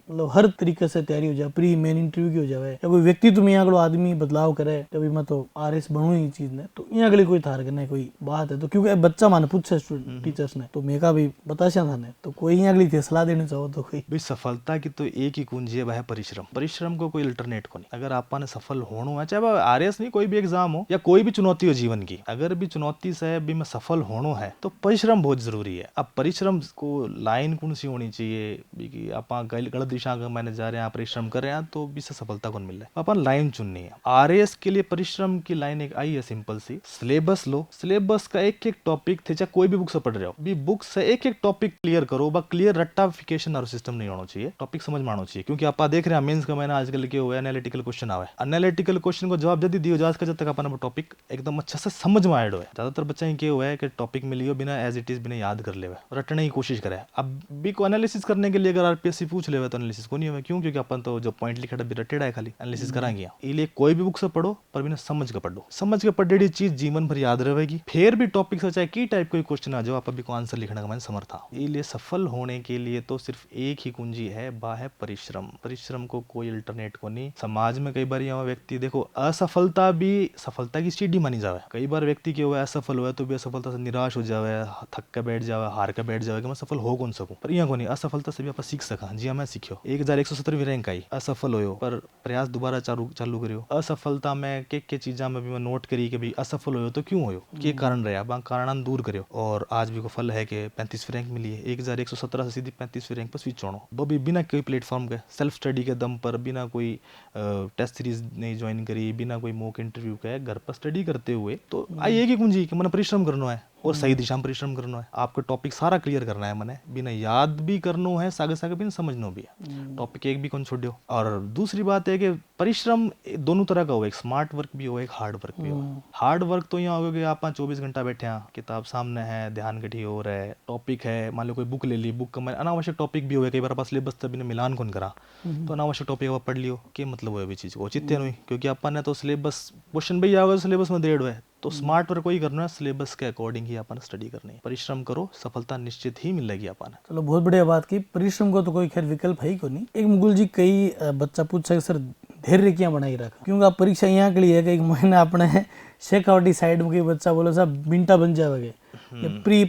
मतलब हर तरीके से तैयारी हो जाए, प्री मेन इंटरव्यू की हो जाए, या कोई व्यक्ति तुम यहाँ आदमी बदलाव करे कभी मैं तो RS बनू ही चीज ने, तो यहाँ के लिए कोई थार करने कोई बात है तो क्योंकि बच्चा माने पूछे टीचर्स ने, तो मेरा भी बताशा था ने, तो कोई यहाँ के लिए सलाह देनी चाहो तो कोई भाई सफलता की तो एक ही कुंजी है, वह है परिश्रम। परिश्रम को कोई अल्टरनेट को नहीं। अगर आपने सफल होना है, चाहे वह RS नहीं कोई भी एग्जाम हो या कोई भी चुनौती हो जीवन की, अगर भी चुनौती से भी मैं सफल होना है तो परिश्रम बहुत जरूरी है। अब परिश्रम को लाइन कौन सी होनी चाहिए कि आप गलत दिशा का मैंने जा रहे हैं, परिश्रम कर रहे हैं तो भी से सफलता कौन मिल रहा है। अपन लाइन चुननी है। RS के लिए परिश्रम की लाइन एक आई है सिंपल सी, सिलेबस लो, सिलेबस का एक एक टॉपिक थे, चाहे कोई भी बुक से पढ़ रहे हो, भी बुक से एक एक टॉपिक क्लियर करो। बा क्लियर रट्टाफिकेशन और सिस्टम नहीं होना चाहिए, टॉपिक समझ में आना चाहिए। क्योंकि आप देख रहे हैं मेंस का मैंने आजकल के हुआ एनालिटिकल क्वेश्चन आवे, एनालिटिकल क्वेश्चन को जवाब जल्दी दियो जा जब तक अपन टॉपिक एकदम अच्छा से समझ में आया हो। ज्यादातर बच्चा क्या हुआ है कि टॉपिक मिलियो बिना एज इट इज बिना याद कर ले रटने की कोशिश करे। अब भी को एनालिसिस करने के लिए अगर RPSC पूछ ले तो एनालिसिस को नहीं हुआ, क्यों? क्योंकि अपन तो जो पॉइंट लिखा भी रटेड़ा है, खाली एनालिसिस कराएंगे। इसलिए कोई भी बुक से पढ़ो पर बिना समझ के पढ़ो, समझ के पढ़ेड़ी चीज जीवन भर याद रहेगी। फिर भी टॉपिक से चाहे की टाइप कोई क्वेश्चन आ जाओ आप अभी को आंसर लिखने का मैंने समर्थ था। इसलिए सफल होने के लिए तो सिर्फ एक ही कुंजी है, वह है परिश्रम। परिश्रम को कोई अल्टरनेट को नहीं। समाज में कई बार यहाँ व्यक्ति देखो असफलता भी सफलता की सीढ़ी मानी जावे। कई बार व्यक्ति के हुआ असफल हुआ तो भी असफलता से निराश हो जावे, थक के बैठ जावे, हार के बैठ जावे कि मैं सफल हो कौन सकूं। पर यहाँ को नहीं, असफलता से भी आप सीख सका। जी हाँ, मैं सीखो 1117वीं रैंक आई, असफल हो पर प्रयास दोबारा चालू करियो। असफलता में के चीजा में भी मैं नोट करी कि भाई असफल हो तो क्यों हो, के कारण रहा, बा कारण दूर करियो और आज भी को फल है कि 35वीं रैंक मिली है। 1117 से सीधी 35वीं रैंक पर स्विच होना, वो भी बिना कोई प्लेटफॉर्म के सेल्फ स्टडी के दम पर, बिना कोई टेस्ट सीरीज नहीं ज्वाइन करी, बिना कोई मॉक इंटरव्यू के घर पर स्टडी करते हुए। तो आई एक ही कुंजी कि मैंने परिश्रम करना है और सही दिशा में परिश्रम करना है। आपको टॉपिक सारा क्लियर करना है, मैंने बिना याद भी करना है, सागे सागे बिना समझना भी है। टॉपिक एक भी कौन छोड़ियो। और दूसरी बात है कि परिश्रम दोनों तरह का हो, एक स्मार्ट वर्क भी हो, एक हार्ड वर्क भी हो। हार्ड वर्क तो यहाँ होगा कि आप 24 घंटा बैठे हैं, किताब सामने है, ध्यान कठी हो रहा है, टॉपिक है, मान लो कोई बुक ले ली, बुक का अनावश्यक टॉपिक भी हो, कई बार पास सिलेबस तक बिना मिलान कौन करा तो अनावश्यक टॉपिक आप पढ़ लियो, क्या मतलब है अभी चीज को चित्ते नहीं, क्योंकि अपन ने तो सिलेबस क्वेश्चन भी आओगे सिलेबस में डेढ़ है। तो स्मार्ट वर्क वही करना है, सिलेबस के अकॉर्डिंग ही अपन स्टडी करनी है। परिश्रम करो, सफलता निश्चित ही मिलेगी अपन। चलो बहुत बढ़िया बात की। परिश्रम को तो कोई खैर विकल्प है ही को नहीं। एक मुकुल जी कई बच्चा पूछा कि सर धैर्य क्या बनाई रखा, क्योंकि आप परीक्षा यहाँ के लिए है कि एक महीना अपने शेखावटी साइड में कोई बच्चा बोलो साहब बिंटा बन जाओगे, प्री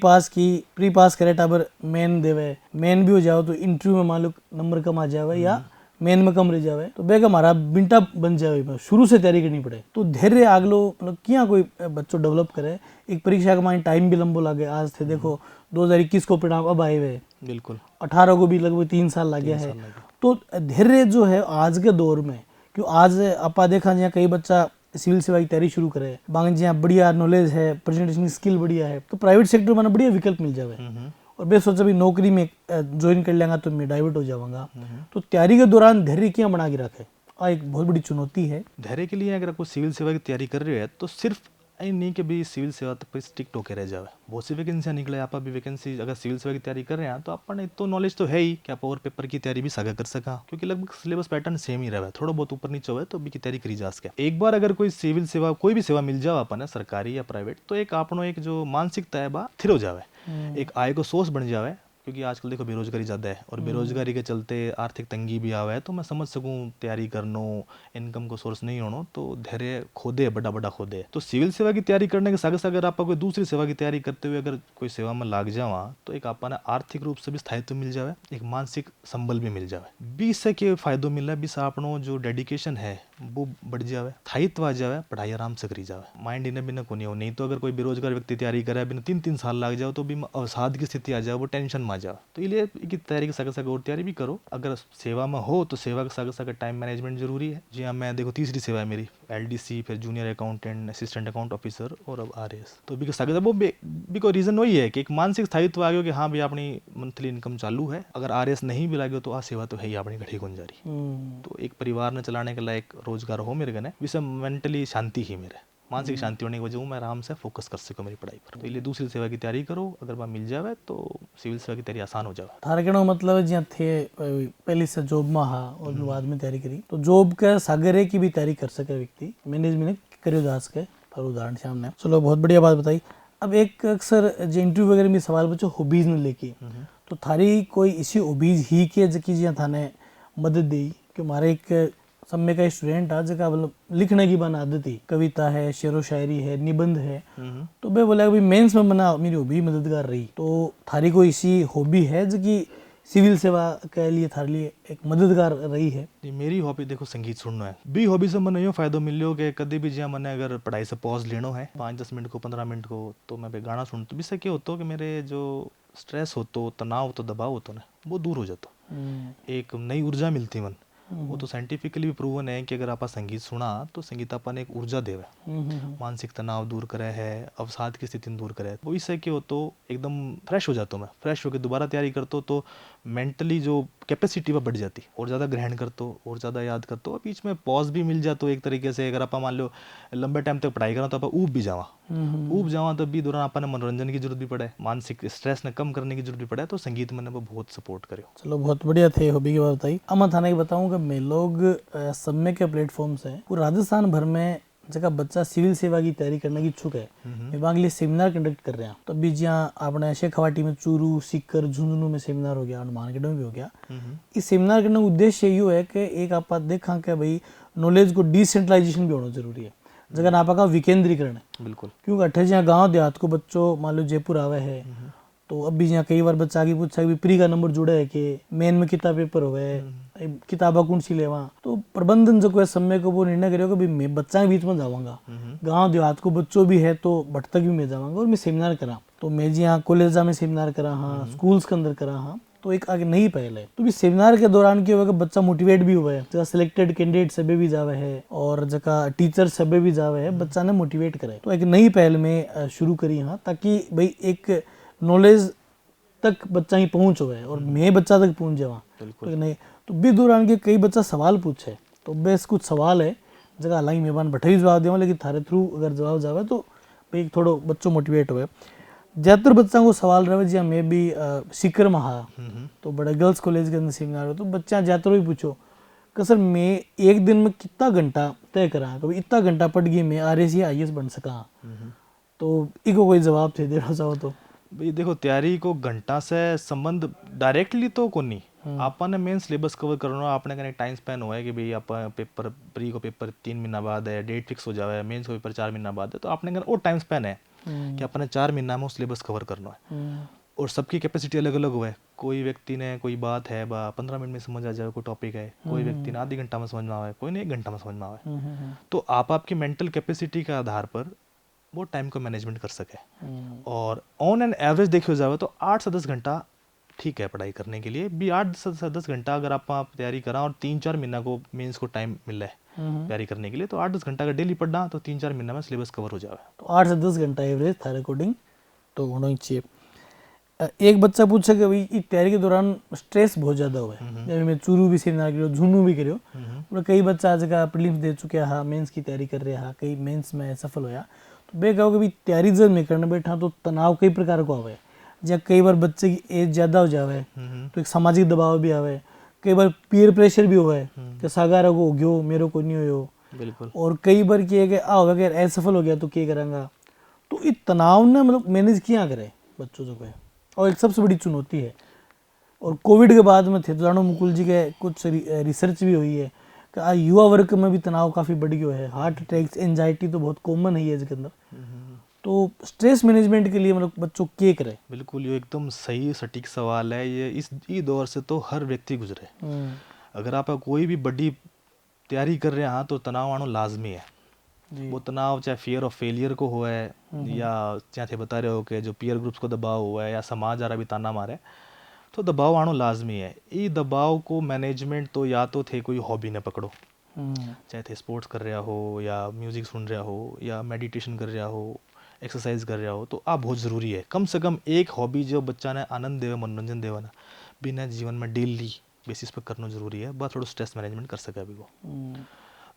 पास करे टाबर मेन देवे, मेन भी हो जाओ तो इंटरव्यू में मान लो नंबर कम आ जावे या मेन में कम रह जावे तो बेग हमारा बिंटा बन जावे, शुरू से तैयारी करनी पड़े। तो धैर्य आगलो मतलब क्या कोई बच्चों डेवलप करे। एक परीक्षा का माइंड टाइम भी लंबो लागे, आज थे देखो 2021 को परिणाम अब आए हुए, बिल्कुल 18 को भी लगभग 3 साल लगे है। तो धैर्य जो है आज के दौर में, क्यों आज आपा देखा जहाँ कई बच्चा सिविल सेवा की तैयारी शुरू करे, बांग जहाँ बढ़िया नॉलेज है, प्रेजेंटेशन स्किल बढ़िया है, तो प्राइवेट सेक्टर में बढ़िया विकल्प मिल जावे। और मैं सोचा भी नौकरी में ज्वाइन कर लेंगा तो मैं डाइवर्ट हो जाऊंगा। तो तैयारी के दौरान धैर्य क्या बना के रखे, एक बहुत बड़ी चुनौती है। धैर्य के लिए अगर आपको सिविल सेवा की तैयारी कर रहे हो तो सिर्फ नहीं कि भी सिविल सेवा तक पर स्टिक होके रह जावे। बहुत सी वैकेंसियाँ निकले, आप भी वैकेंसी अगर सिविल सेवा की तैयारी कर रहे हैं तो अपन तो नॉलेज तो है ही कि आप और पेपर की तैयारी भी सागा कर सका, क्योंकि लगभग सिलेबस पैटर्न सेम ही रहा, थोड़ा बहुत ऊपर नीचे हुआ तो भी की तैयारी करी जा सके। एक बार अगर कोई सिविल सेवा कोई भी सेवा मिल जाए अपन सरकारी या प्राइवेट, तो एक अपनो एक जो मानसिकता है बा थिर हो जावे, एक आय को सोर्स बन जावे। क्योंकि आजकल देखो बेरोजगारी ज़्यादा है और बेरोजगारी के चलते आर्थिक तंगी भी आवा है, तो मैं समझ सकूँ तैयारी करनो, इनकम को सोर्स नहीं होनो तो धैर्य खोदे बड़ा बड़ा खोदे। तो सिविल सेवा की तैयारी करने के साथ साथ अगर आप कोई दूसरी सेवा की तैयारी करते हुए अगर कोई सेवा में लाग जावा तो एक आपने आर्थिक रूप से भी स्थायित्व मिल जावे, एक मानसिक संबल भी मिल जावे। 20 से के फायदो मिला, 20 आपनो जो डेडिकेशन है वो बढ़ जावे, स्थायित्व आ जावे, पढ़ाई आराम से करी जावे, माइंड इन्हें बिना को नहीं हो। नहीं तो अगर कोई बेरोजगार व्यक्ति तैयारी करे बिना 3-3 साल लग जाओ तो भी अवसाद की स्थिति आ जाए, वो टेंशन में आ जाए। तो इसलिए की तैयारी के साथ साथ और तैयारी भी करो। अगर सेवा में हो तो सेवा के साथ साथ टाइम मैनेजमेंट जरूरी है। जी हाँ, मैं देखो तीसरी सेवा है मेरी LDC, फिर junior accountant, assistant account officer और अब RAS। तो भी साथ वो भी कोई रीजन वही है कि एक मानसिक स्थायित्व आ गया कि हाँ भाई अपनी मंथली इनकम चालू है। अगर RAS नहीं भी लगे तो आ सेवा तो है ही अपनी घड़ी गुंजारी। तो एक परिवार ने चलाने के लायक रोजगार हो मेरे गने, विषय मेंटली शांति ही मेरे मानसिक शांति होने की वजह मैं आराम से फोकस कर सकूँ मेरी पढ़ाई पर। तो इसलिए दूसरी सेवा की तैयारी करो, अगर वह मिल जाए तो सिविल सेवा की तैयारी आसान हो जाए। थारे कहने का मतलब है जिया थे पहले से जॉब में हा और फिर बाद में तैयारी करी, तो जॉब के सागरे की भी तैयारी कर सके व्यक्ति, मैनेजमेंट करियो दास के पर उदाहरण सामने। चलो बहुत बढ़िया बात बताई। अब एक अक्सर जो इंटरव्यू वगैरह में सवाल बच्चो हॉबीज ने लेके, तो थारी कोई इसी हॉबीज ही के जकी जिया थाने मदद दी कि हमारे एक समय का स्टूडेंट आज का मतलब लिखने की बन आदत थी, कविता है, शेरो शायरी है, निबंध है, तो मैं बोला भाई मेंस में बना मेरी हॉबी मददगार रही। तो थारी कोई इसी हॉबी है जो कि सिविल सेवा के लिए थारे लिए एक मददगार रही है? जी मेरी हॉबी देखो संगीत सुनना है। बी हॉबी से मैंने यो फायदा मिलो कि कभी भी जहाँ मैंने अगर पढ़ाई से पॉज लेना है 5-10 मिनट को 15 मिनट को, तो मैं पे गाना सुनता। भी से क्या होता कि मेरे जो स्ट्रेस होता, तनाव होता, दबाव होता ना, वो दूर हो जाता, एक नई ऊर्जा मिलती मन। वो तो साइंटिफिकली भी प्रूवन है कि अगर आप संगीत सुना तो संगीत अपन एक ऊर्जा देवे, मानसिक तनाव दूर करे है, अवसाद की स्थिति दूर करे। वो इससे क्या हो तो एकदम फ्रेश हो जाता हूँ मैं, फ्रेश होकर दोबारा तैयारी करता हूँ तो मेंटली जो कैपेसिटी वह बढ़ जाती और ज़्यादा ग्रहण करते हो और ज़्यादा याद करते हो। बीच में पॉज भी मिल जाता एक तरीके से। अगर आप मान लो लंबे टाइम तक पढ़ाई करा तो आप ऊब जावा तब भी दौरान अपन मनोरंजन की जरूरत भी पड़े, मानसिक स्ट्रेस ने कम करने की जरूरत भी पड़े, तो संगीत मैंने वो बहुत सपोर्ट करे। चलो बहुत बढ़िया थे हॉबी की बात बताई। अब मैं थाने की बताऊँ कि मैं लोग समय के प्लेटफॉर्म से पूरे राजस्थान भर में जगह बच्चा सिविल सेवा की तैयारी करने की इच्छुक है, मैं लिए सेमिनार कंडक्ट कर रहे हैं। तब भी जहाँ अपने शेखावाटी में चूरू, सीकर, झुंझुनू में सेमिनार हो गया और मार्केट में भी हो गया। इस सेमिनार करने का उद्देश्य ये है कि एक आप देखा कि भाई नॉलेज को डिसेंट्रलाइजेशन भी होना जरूरी है, जगह आपका विकेंद्रीकरण है। बिल्कुल, क्योंकि अट्ठे जहाँ गाँव देहात को बच्चों मान लो जयपुर आवे है, तो अब भी यहाँ कई बार बच्चा आगे पूछा कि प्री का नंबर जुड़ा है कि मेन में कितना पेपर हो गए, किताबा कौन सी लेवा। तो प्रबंधन जो कोई समय को वो निर्णय करेगा कि मैं बच्चा के बीच में जाऊंगा, गांव देहात को बच्चों भी है तो भटतक भी मैं जाऊंगा और मैं सेमिनार करा। तो मैं जी यहाँ कॉलेज में सेमिनार करा हाँ, स्कूल्स के अंदर करा हाँ, तो एक आगे नई पहल है। तो भी सेमिनार के दौरान क्या होगा, बच्चा मोटिवेट भी हुआ है, जगह सिलेक्टेड कैंडिडेट सभी भी जावे है और जगह टीचर सभी भी जावे है, बच्चा ने मोटिवेट करे। तो एक नई पहल में शुरू करी हाँ, ताकि भाई एक नॉलेज तक बच्चा ही पहुंच हुआ है और मैं बच्चा तक पहुंच जावा। तो नहीं तो भी दौरान के कई बच्चा सवाल पूछे, तो बेस कुछ सवाल है जगह हालांकि मेहमान बैठे ही जवाब देवा, लेकिन थारे थ्रू अगर जवाब जावे तो भाई थोड़ो बच्चों मोटिवेट हुए। ज्यादातर बच्चा को सवाल रहे जी मैं भी सीकर में हा, तो बड़े गर्ल्स कॉलेज के अंदर सेमिनार हो, तो बच्चा ज्यादातर भी पूछो कि सर मैं एक दिन में कितना घंटा तय करा, कभी इतना घंटा पढ़ गई मैं RAS या IAS बन सका। तो इको कोई जवाब थे देना चाहो तो? भाई देखो तैयारी को घंटा से संबंध डायरेक्टली तो को नहीं, आपने मेन सिलेबस कवर करना, आपने कहीं टाइम स्पेन हुआ है कि भाई आप पेपर प्री को पेपर 3 महीना बाद है, डेट फिक्स हो जावे, मेंस को पेपर 4 महीना बाद है, तो आपने कहना वो टाइम स्पेन है कि अपने 4 महीना में सिलेबस कवर करना है। और सबकी कैपेसिटी अलग अलग हुआ है, कोई व्यक्ति ने कोई बात है 15 मिनट में समझ आ जाए कोई टॉपिक है, कोई व्यक्ति ने आधी घंटा में समझ में आवे, कोई ने 1 घंटा में समझ में आवे। तो आप आपकी मेंटल कैपेसिटी के आधार पर वो टाइम को मैनेजमेंट कर सके। और ऑन एन एवरेज देखियो जाए तो 8 से 10 घंटा ठीक है पढ़ाई करने के लिए भी। 8 से 10 घंटा अगर आप तैयारी करा और 3-4 महीना को मेंस को टाइम मिला है तैयारी करने के लिए, तो 8-10 घंटा अगर डेली पढ़ना तो 3-4 महीना में सिलेबस कवर हो जाए। तो 8 से 10 घंटा एवरेज थारे अकॉर्डिंग तो होना ही चाहिए। एक बच्चा पूछे कि भाई तैयारी के दौरान स्ट्रेस बहुत ज़्यादा हुआ है, जब मैं चूरू भी सेमिनार करो, झुन्नू भी करो, और कई बच्चा आज का प्रीलिम्स दे चुके हाँ, मेंस की तैयारी कर रहे हाँ, कई मेंस में सफल होया। तो बे कहो कि भाई तैयारी जब मैं करने बैठा तो तनाव कई प्रकार को आवे, जब कई बार बच्चे की एज ज़्यादा हो जावे तो एक सामाजिक दबाव भी आवे, कई बार पीयर प्रेशर भी हुआ है कि सागारा को हो गयो मेरे को नहीं हो। बिल्कुल। और कई बार किए कि होगा कि असफल हो गया तो क्या करेंगा। तो इस तनाव ने मतलब मैनेज किया करे बच्चों को, और एक सबसे बड़ी चुनौती है और कोविड के बाद में थे तो जानो मुकुल जी के कुछ रिसर्च भी हुई है कि आज युवा वर्ग में भी तनाव काफ़ी बढ़ गया है, हार्ट अटैक्स एंजाइटी तो बहुत कॉमन है एज के अंदर। तो स्ट्रेस मैनेजमेंट के लिए मतलब बच्चों के करे। बिल्कुल, ये एकदम सही सटीक सवाल है। ये दौर से तो हर व्यक्ति गुजरे। अगर आप कोई भी बड़ी तैयारी कर रहे हैं तो तनाव आना लाजमी है। वो तनाव चाहे फियर ऑफ फेलियर को हुआ है या चाहे थे बता रहे हो कि जो पीयर ग्रुप्स को दबाव हुआ है या समाज आ रहा भी ताना मारे, तो दबाव आना लाजमी है। ये दबाव को मैनेजमेंट तो या तो थे कोई हॉबी ने पकड़ो, चाहे थे स्पोर्ट्स कर रहा हो या म्यूजिक सुन रहा हो या मेडिटेशन कर रहा हो, एक्सरसाइज कर रहा हो, तो आप बहुत ज़रूरी है। कम से कम एक हॉबी जो बच्चा ने आनंद देवे, मनोरंजन देवे ना, बिना जीवन में डेली बेसिस पर करना जरूरी है। बस थोड़ा स्ट्रेस मैनेजमेंट कर सके अभी वो।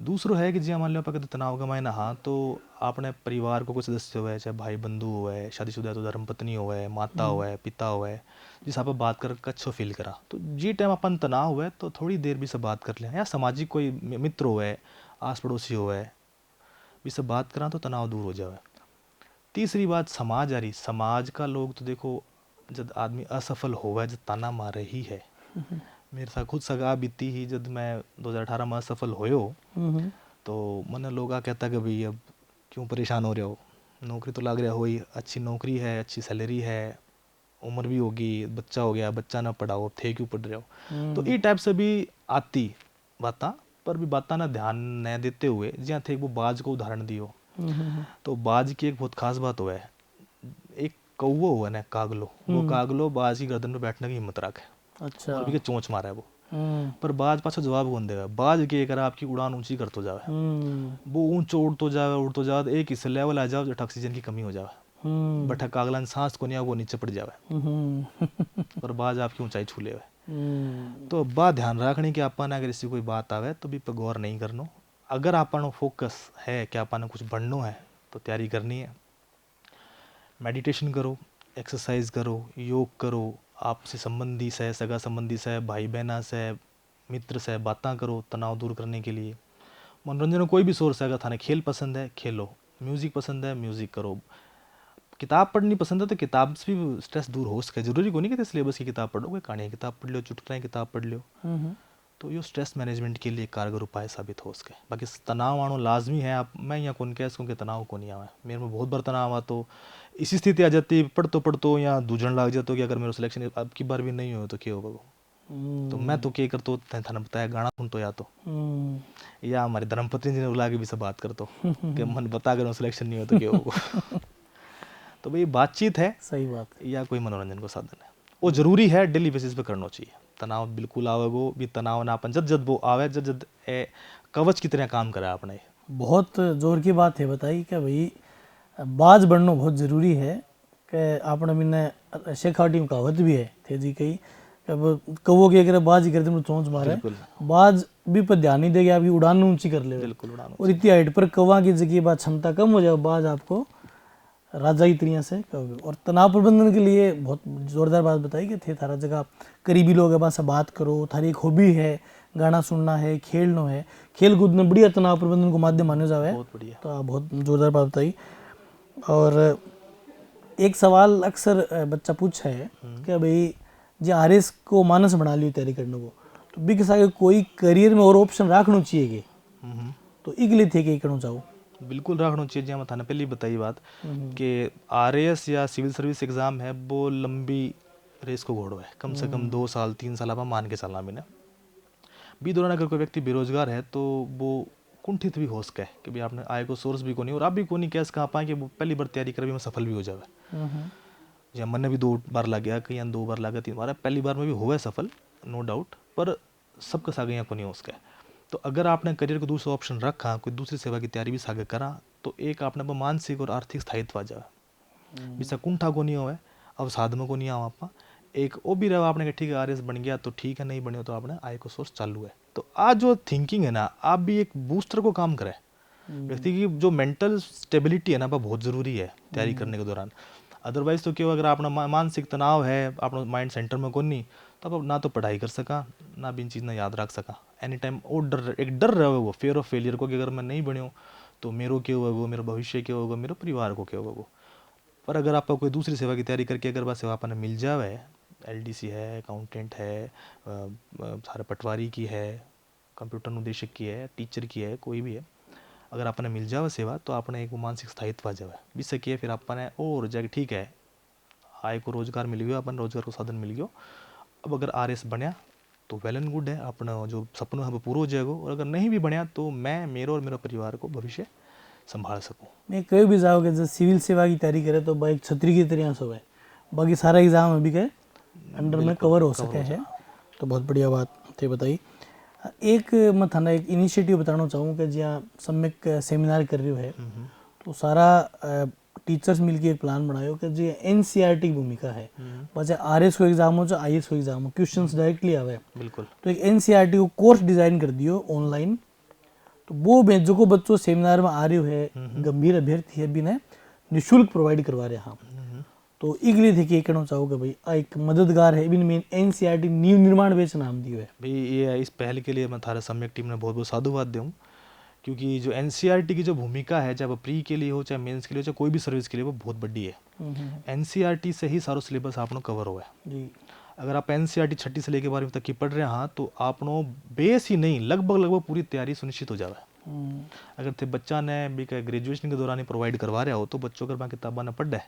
दूसरो है कि जी मान लो आप तनाव का मायना, हाँ तो आपने परिवार को कोई सदस्य हुआ है, चाहे भाई बंधु हुआ है, शादीशुदा है तो धर्मपत्नी हुआ है, माता हुआ है, पिता हुआ है, जिस आप बात कर अच्छो फील करा, तो जी टाइम अपन तनाव हुआ है तो थोड़ी देर भी से बात कर लें, या सामाजिक कोई मित्र हुआ है, आस पड़ोसी हुआ है, भी सब बात करा तो तनाव दूर हो जाए। तीसरी बात समाज आ रही, समाज का लोग तो देखो जब आदमी असफल हुआ है, जब ताना मारे ही है। मेरे साथ खुद सगा बीती ही, जब मैं 2018 में असफल होयो तो मैंने लोग कहता कि भाई अब क्यों परेशान हो रहे हो, नौकरी तो लग रहा हो ही, अच्छी नौकरी है, अच्छी सैलरी है, उम्र भी होगी, बच्चा हो गया, बच्चा ना पढ़ाओ, थे क्यों पढ़ रहे हो। तो ये टाइप से भी आती बातें, पर भी बातें ना ध्यान न देते हुए जहाँ थे वो बाज को उदाहरण दियो। तो बाज की एक बहुत खास बात हुआ है, एक कौवो हुआ ना कागलो, वो कागलो बाज की गर्दन पे बैठने की हिम्मत रखे। अच्छा। और भी के चोंच मारा है वो, पर बाज पाछो जवाब कौन देगा। बाज के अगर आपकी उड़ान ऊंची करतो जावे, वो ऊंचो उड़तो जावे, एक इस लेवल आ जावे जो ऑक्सीजन की कमी हो जावे, बठा कागलन सांस को नहीं वो नीचे पड़ जावे, पर बाज आपकी ऊंचाई छू लेवे। तो बात ध्यान रखनी कि अपन अगर इसी कोई बात आवे तो भी पर गौर नहीं करनो। अगर अपन फोकस है कि अपन कुछ बढ़नो है तो तैयारी करनी है, मेडिटेशन करो, एक्सरसाइज करो, योग करो, आपसे संबंधी से, सगा संबंधी से, भाई बहना से, मित्र से बातें करो तनाव दूर करने के लिए। मनोरंजन कोई भी सोर्स है, अगर थाने खेल पसंद है खेलो, म्यूजिक पसंद है म्यूजिक करो, किताब पढ़नी पसंद है तो किताब से भी स्ट्रेस दूर हो सके। जरूरी को नहीं कि सिलेबस की किताब पढ़ो, कोई कहानी की किताब पढ़ लो, चुटकुले की किताब पढ़ लो, तो ये स्ट्रेस मैनेजमेंट के लिए कारगर उपाय साबित हो सके। बाकी तनाव आना लाजमी है। आप मैं यहाँ कौन कह सकूँ कि तनाव को नहीं आवा, मेरे में बहुत बार तनाव आवा तो इसी स्थिति आ जाती, पढ़तो या दूजन लग जाता कि अगर मेरा सिलेक्शन अब की बार भी नहीं हो तो क्या होगा। तो मैं तो क्या करता थाने बताया, गाना सुनतो या हमारी धर्मपत्नी जी ने बुला के भी सब बात करतो कि मन बता अगर सिलेक्शन नहीं हो तो क्या होगा। तो भाई बातचीत है, सही बात है, या कोई मनोरंजन को साधन है, वो जरूरी है, डेली बेसिस पे करना चाहिए। तनाव बिल्कुल आवेगो भी, तनाव ना अपन जब वो आवे जब कवच की तरह काम करे अपने। बहुत जोर की बात है बताई कि भाई बाज बनना बहुत ज़रूरी है। कि आपने मैंने शेखावटी में कहावत भी है थे जी कही, अब कवो के अगर बाज करते में चोंच मारे, बाज भी पर ध्यान नहीं देगा, आपकी उड़ान ऊंची कर ले, बिल्कुल उड़ान। और इतनी हाइट पर कवा की जगह बात क्षमता कम हो जाए, बाज आपको राजा की तरीके से कहोगे। और तनाव प्रबंधन के लिए बहुत जोरदार बात बताई कि थे थारा जगह करीबी लोग है से बात करो, थारी एक हॉबी है, गाना सुनना है, खेलना है, खेल कूद में बढ़िया तनाव प्रबंधन को माध्यम माने जावे। तो आप बहुत जोरदार बात बताई। और एक सवाल अक्सर बच्चा पूछा है कि भाई जो आरएस को मानस बना लियो तैयारी करने को, तो भी किसा कोई करियर में और ऑप्शन रखना चाहिए कि तो इक लिए थे कि करना चाहो। बिल्कुल रखना चाहिए। जहाँ थाने पहले बताई बात कि आरएएस या सिविल सर्विस एग्जाम है, वो लंबी रेस को घोड़ो है, कम से कम 2 साल 3 साल आप मान के चलना। मैंने भी दौरान अगर कोई व्यक्ति बेरोजगार है तो वो कुंठित भी हो सके कि भाई आपने आय को सोर्स भी को नहीं, और आप भी को नहीं कह सका पाए कि वो पहली बार तैयारी कर भी मैं सफल भी हो जाए। या मैंने भी 2 बार लग गया, कहीं 2 बार लगा, 3 बार, पहली बार में भी हुआ सफल नो डाउट, पर सबका सागे यहाँ को नहीं हो सके। तो अगर आपने करियर को दूसरा ऑप्शन रखा, कोई दूसरी सेवा की तैयारी भी सागे करा, तो एक आपने मानसिक और आर्थिक स्थायित्व आ जाए, जिससे कुंठा को नहीं होवे, अवसाद में को नहीं आओ आप। एक वो भी रहा आपने ठीक है आरएस बन गया तो ठीक है, नहीं बने तो आपने आय को सोर्स चालू है। तो आज जो थिंकिंग है ना, आप भी एक बूस्टर को काम करे। व्यक्ति की जो मेंटल स्टेबिलिटी है ना, वो बहुत जरूरी है तैयारी करने के दौरान। अदरवाइज तो क्यों, अगर अपना मानसिक तनाव है, अपना माइंड सेंटर में कौन नहीं, तो आप ना तो पढ़ाई कर सका, ना भी इन चीज़ ना याद रख सका। एनी टाइम वो डर, एक डर रहे वो फियर ऑफ फेलियर को कि अगर मैं नहीं बन्यो तो मेरे क्या होगा, मेरा भविष्य क्या होगा, मेरे परिवार को क्या होगा। पर अगर आप कोई दूसरी सेवा की तैयारी करके अगर बस सेवा अपने मिल जाए, LDC है, अकाउंटेंट है, सारे पटवारी की है, कंप्यूटर अनुदेशक की है, टीचर की है, कोई भी है, अगर आपने मिल जावे सेवा तो आपने एक मानसिक स्थायित्व आ जावे भी सके। फिर आपने और जाके ठीक है आय को रोजगार मिल गया, अपन रोजगार को साधन मिल गया, अब अगर RS बनया तो वेल एंड गुड है, अपना जो सपनों है वो पूरा हो जाएगा। और अगर नहीं भी बनया तो मैं मेरा और मेरा परिवार को भविष्य संभाल सकूँ। मैं कहीं भी जाओगे जैसे सिविल सेवा की तैयारी करे तो भाई छतरी की तरह सब है, बाकी सारा एग्जाम अभी के अंडर में कवर हो सके है, तो बहुत बढ़िया बात थे बताई। एक मैं थाना एक इनिशिएटिव बताना चाहूँ कि जहाँ सम्यक सेमिनार कर रही है तो सारा टीचर्स मिलके एक प्लान बनायो कि जो NCERT की भूमिका है, चाहे RS को एग्जाम हो चाहे IS को एग्जाम हो, क्वेश्चंस डायरेक्टली आवे, बिल्कुल। तो एक NCERT को कोर्स डिजाइन कर दियो ऑनलाइन, तो वो जो को बच्चों सेमिनार में आ रहे है गंभीर अभ्यर्थी है बिना निःशुल्क प्रोवाइड करवा रहे हैं। तो इगली थे कि कहना चाहूँगा भाई एक मददगार है बिन मेन NCERT नींव निर्माण बेच नाम दियो है भाई। ये इस पहल के लिए मैं थारा सम्यक टीम ने बहुत बहुत साधुवाद दूँ, क्योंकि जो NCERT की जो भूमिका है, चाहे वो प्री के लिए हो चाहे मेंस के लिए हो चाहे कोई भी सर्विस के लिए, वो बहुत बड़ी है। NCERT से ही सारो सिलेबस आपनो कवर हुआ है जी। अगर आप NCERT 6ठी से लेकर 12वीं तक की पढ़ रहे हैं तो आपनो बेस ही नहीं लगभग पूरी तैयारी सुनिश्चित हो जावे। अगर थे बच्चा ने भी ग्रेजुएशन के दौरान ही प्रोवाइड करवा रहा हो तो बच्चों अगर किताबा ने पढ़ है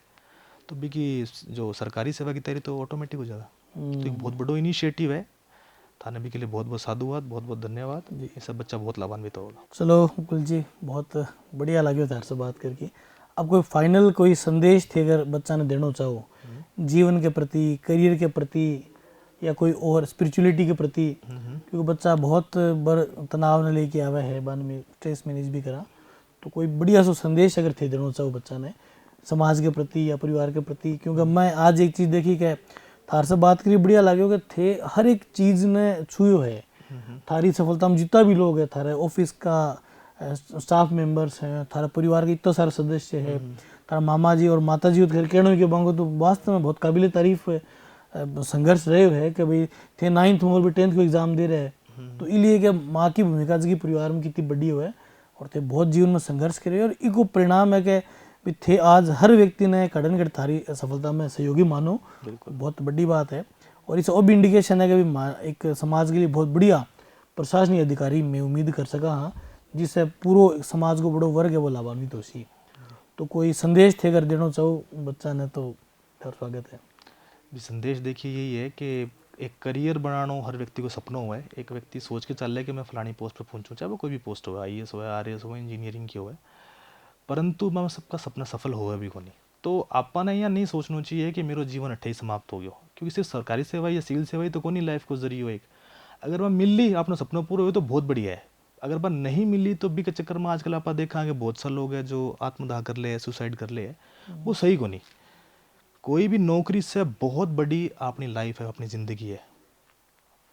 तो भी की जो सरकारी सेवा की तैयारी तो ऑटोमेटिक हो जावे। तो एक बहुत बड़ो इनिशिएटिव है, थाने भी के लिए बहुत बहुत साधुवाद, बहुत बहुत धन्यवाद। ये सब बच्चा बहुत लाभान्वित होगा। चलो मुकुल जी बहुत बढ़िया लगे तार से बात करके। अब कोई फाइनल कोई संदेश थे अगर बच्चा ने देना चाहो जीवन के प्रति, करियर के प्रति या कोई और स्पिरिचुअलिटी के प्रति, क्योंकि बच्चा बहुत बड़ तनाव ने लेके आवा है, बाद में स्ट्रेस मैनेज भी करा, तो कोई बढ़िया सो संदेश अगर थे देना चाहो बच्चा ने समाज के प्रति या परिवार के प्रति। क्योंकि मैं आज एक चीज़ देखी कि थार से बात करी बढ़िया लगे कि थे हर एक चीज़ ने छुयो है थारी सफलता में, जितना भी लोग है थारे ऑफिस का स्टाफ मेंबर्स हैं, थारा परिवार के इतना सारे सदस्य है, थारा मामा जी और माता जी कहने के बांगो तो वास्तव में बहुत काबिल तारीफ संघर्ष रहे है कि भाई थे 9th में और भी 10th को एग्जाम दे रहे हैं। तो इसलिए कि माँ की भूमिका जी परिवार में कितनी बड़ी हुआ है और थे बहुत जीवन में संघर्ष करे, और इको परिणाम है कि भी थे आज हर व्यक्ति ने कड़न कर थारी सफलता में सहयोगी मानो, बहुत बड़ी बात है। और इस अब इंडिकेशन है कि भी एक समाज के लिए बहुत बढ़िया प्रशासनिक अधिकारी मैं उम्मीद कर सका हाँ, जिससे पूरा समाज को बड़ो वर्ग है वो लाभान्वित हो सी। तो कोई संदेश थे अगर देना चाहो बच्चा ने तो स्वागत है। भी संदेश देखिए यही है कि एक करियर बनाना हर व्यक्ति को सपना हुआ है। एक व्यक्ति सोच के चल रहा है कि मैं फलानी पोस्ट पर पहुंचूं, चाहे वो कोई भी पोस्ट हो, IAS हो, RS हो, इंजीनियरिंग की हो, परंतु मैं सबका सपना सफल होगा भी को नहीं। तो आपा ने यह नहीं सोचना चाहिए कि मेरा जीवन अट्ठे ही समाप्त हो गया, क्योंकि सिर्फ सरकारी सेवा या सिविल सेवा ही तो कोई लाइफ को जरिए हो। एक अगर वह मिल ली अपना सपना पूरा हो तो बहुत बढ़िया है, अगर वह नहीं मिली तो भी के चक्कर में आजकल आप देखा कि बहुत सारे लोग हैं जो आत्मदाह कर ले, सुसाइड कर ले, वो सही को नहीं। कोई भी नौकरी से बहुत बड़ी अपनी लाइफ है, अपनी ज़िंदगी है।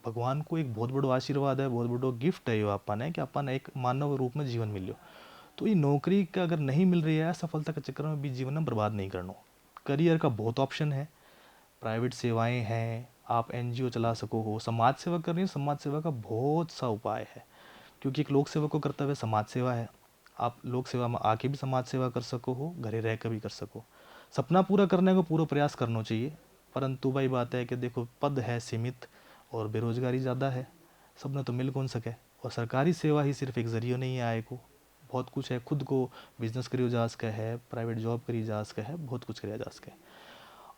भगवान को एक बहुत बड़ा आशीर्वाद है, बहुत बड़ा गिफ्ट है ये आपा ने कि आपा ने एक मानव रूप में जीवन मिलो। तो ये नौकरी का अगर नहीं मिल रही है सफलता के चक्कर में भी जीवन में बर्बाद नहीं करना। करियर का बहुत ऑप्शन है, प्राइवेट सेवाएं हैं, आप NGO चला सको हो, समाज सेवा कर रही हो, समाज सेवा का बहुत सा उपाय है, क्योंकि एक लोक सेवा को करते हुए समाज सेवा है। आप लोक सेवा में आके भी समाज सेवा कर सको हो, घरे रह कर भी कर सको। सपना पूरा करने को पूरा प्रयास करना चाहिए, परंतु वही बात है कि देखो पद है सीमित और बेरोजगारी ज़्यादा है, सपना तो मिल कौन सके। और सरकारी सेवा ही सिर्फ एक जरिए नहीं है आय को, बहुत कुछ है, खुद को बिजनेस करियो जा सके है, प्राइवेट जॉब करी जा सके है, बहुत कुछ करिया जा सके।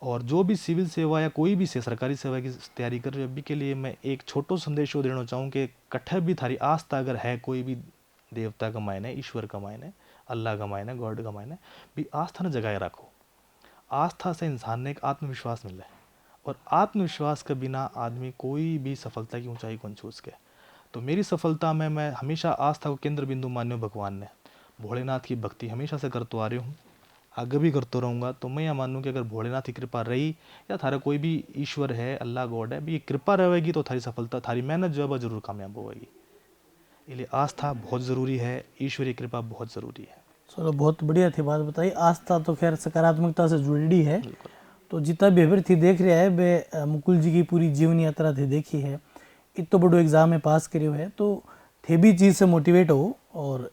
और जो भी सिविल सेवा या कोई भी से सरकारी सेवा की तैयारी कर रहे हो अभी के लिए मैं एक छोटो संदेश देना चाहूँ कि कट्ठे भी थारी आस्था अगर है कोई भी देवता का मायने, ईश्वर का मायने, अल्लाह का मायने, गॉड का मायने, भी आस्था ने जगाए रखो। आस्था से इंसान ने एक आत्मविश्वास मिला है, और आत्मविश्वास के बिना आदमी कोई भी सफलता की ऊंचाई को छू सके। तो मेरी सफलता में मैं हमेशा आस्था को केंद्र बिंदु मान्यो भगवान ने, भोलेनाथ की भक्ति हमेशा से करते आ रही हूँ, आगे भी करते रहूँगा। तो मैं यह मानूँ कि अगर भोलेनाथ की कृपा रही या थारा कोई भी ईश्वर है, अल्लाह गॉड है, भी कृपा रहेगी तो थारी सफलता, थारी मेहनत जो है वह जरूर कामयाब होगी। इसलिए आस्था बहुत ज़रूरी है, ईश्वरीय कृपा बहुत ज़रूरी है। चलो बहुत बढ़िया थी बात बताई। आस्था तो खैर सकारात्मकता से जुड़ी है, तो जितना भी अभ्यर्थी देख रहा है वे मुकुल जी की पूरी जीवन यात्रा थे देखी है, इतना बड़ो एग्जाम में पास करियो है, तो थे भी चीज़ से मोटिवेट हो। और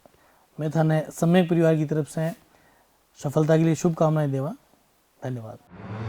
मैं थाने सम्यक परिवार की तरफ से सफलता के लिए शुभकामनाएं देवा। धन्यवाद।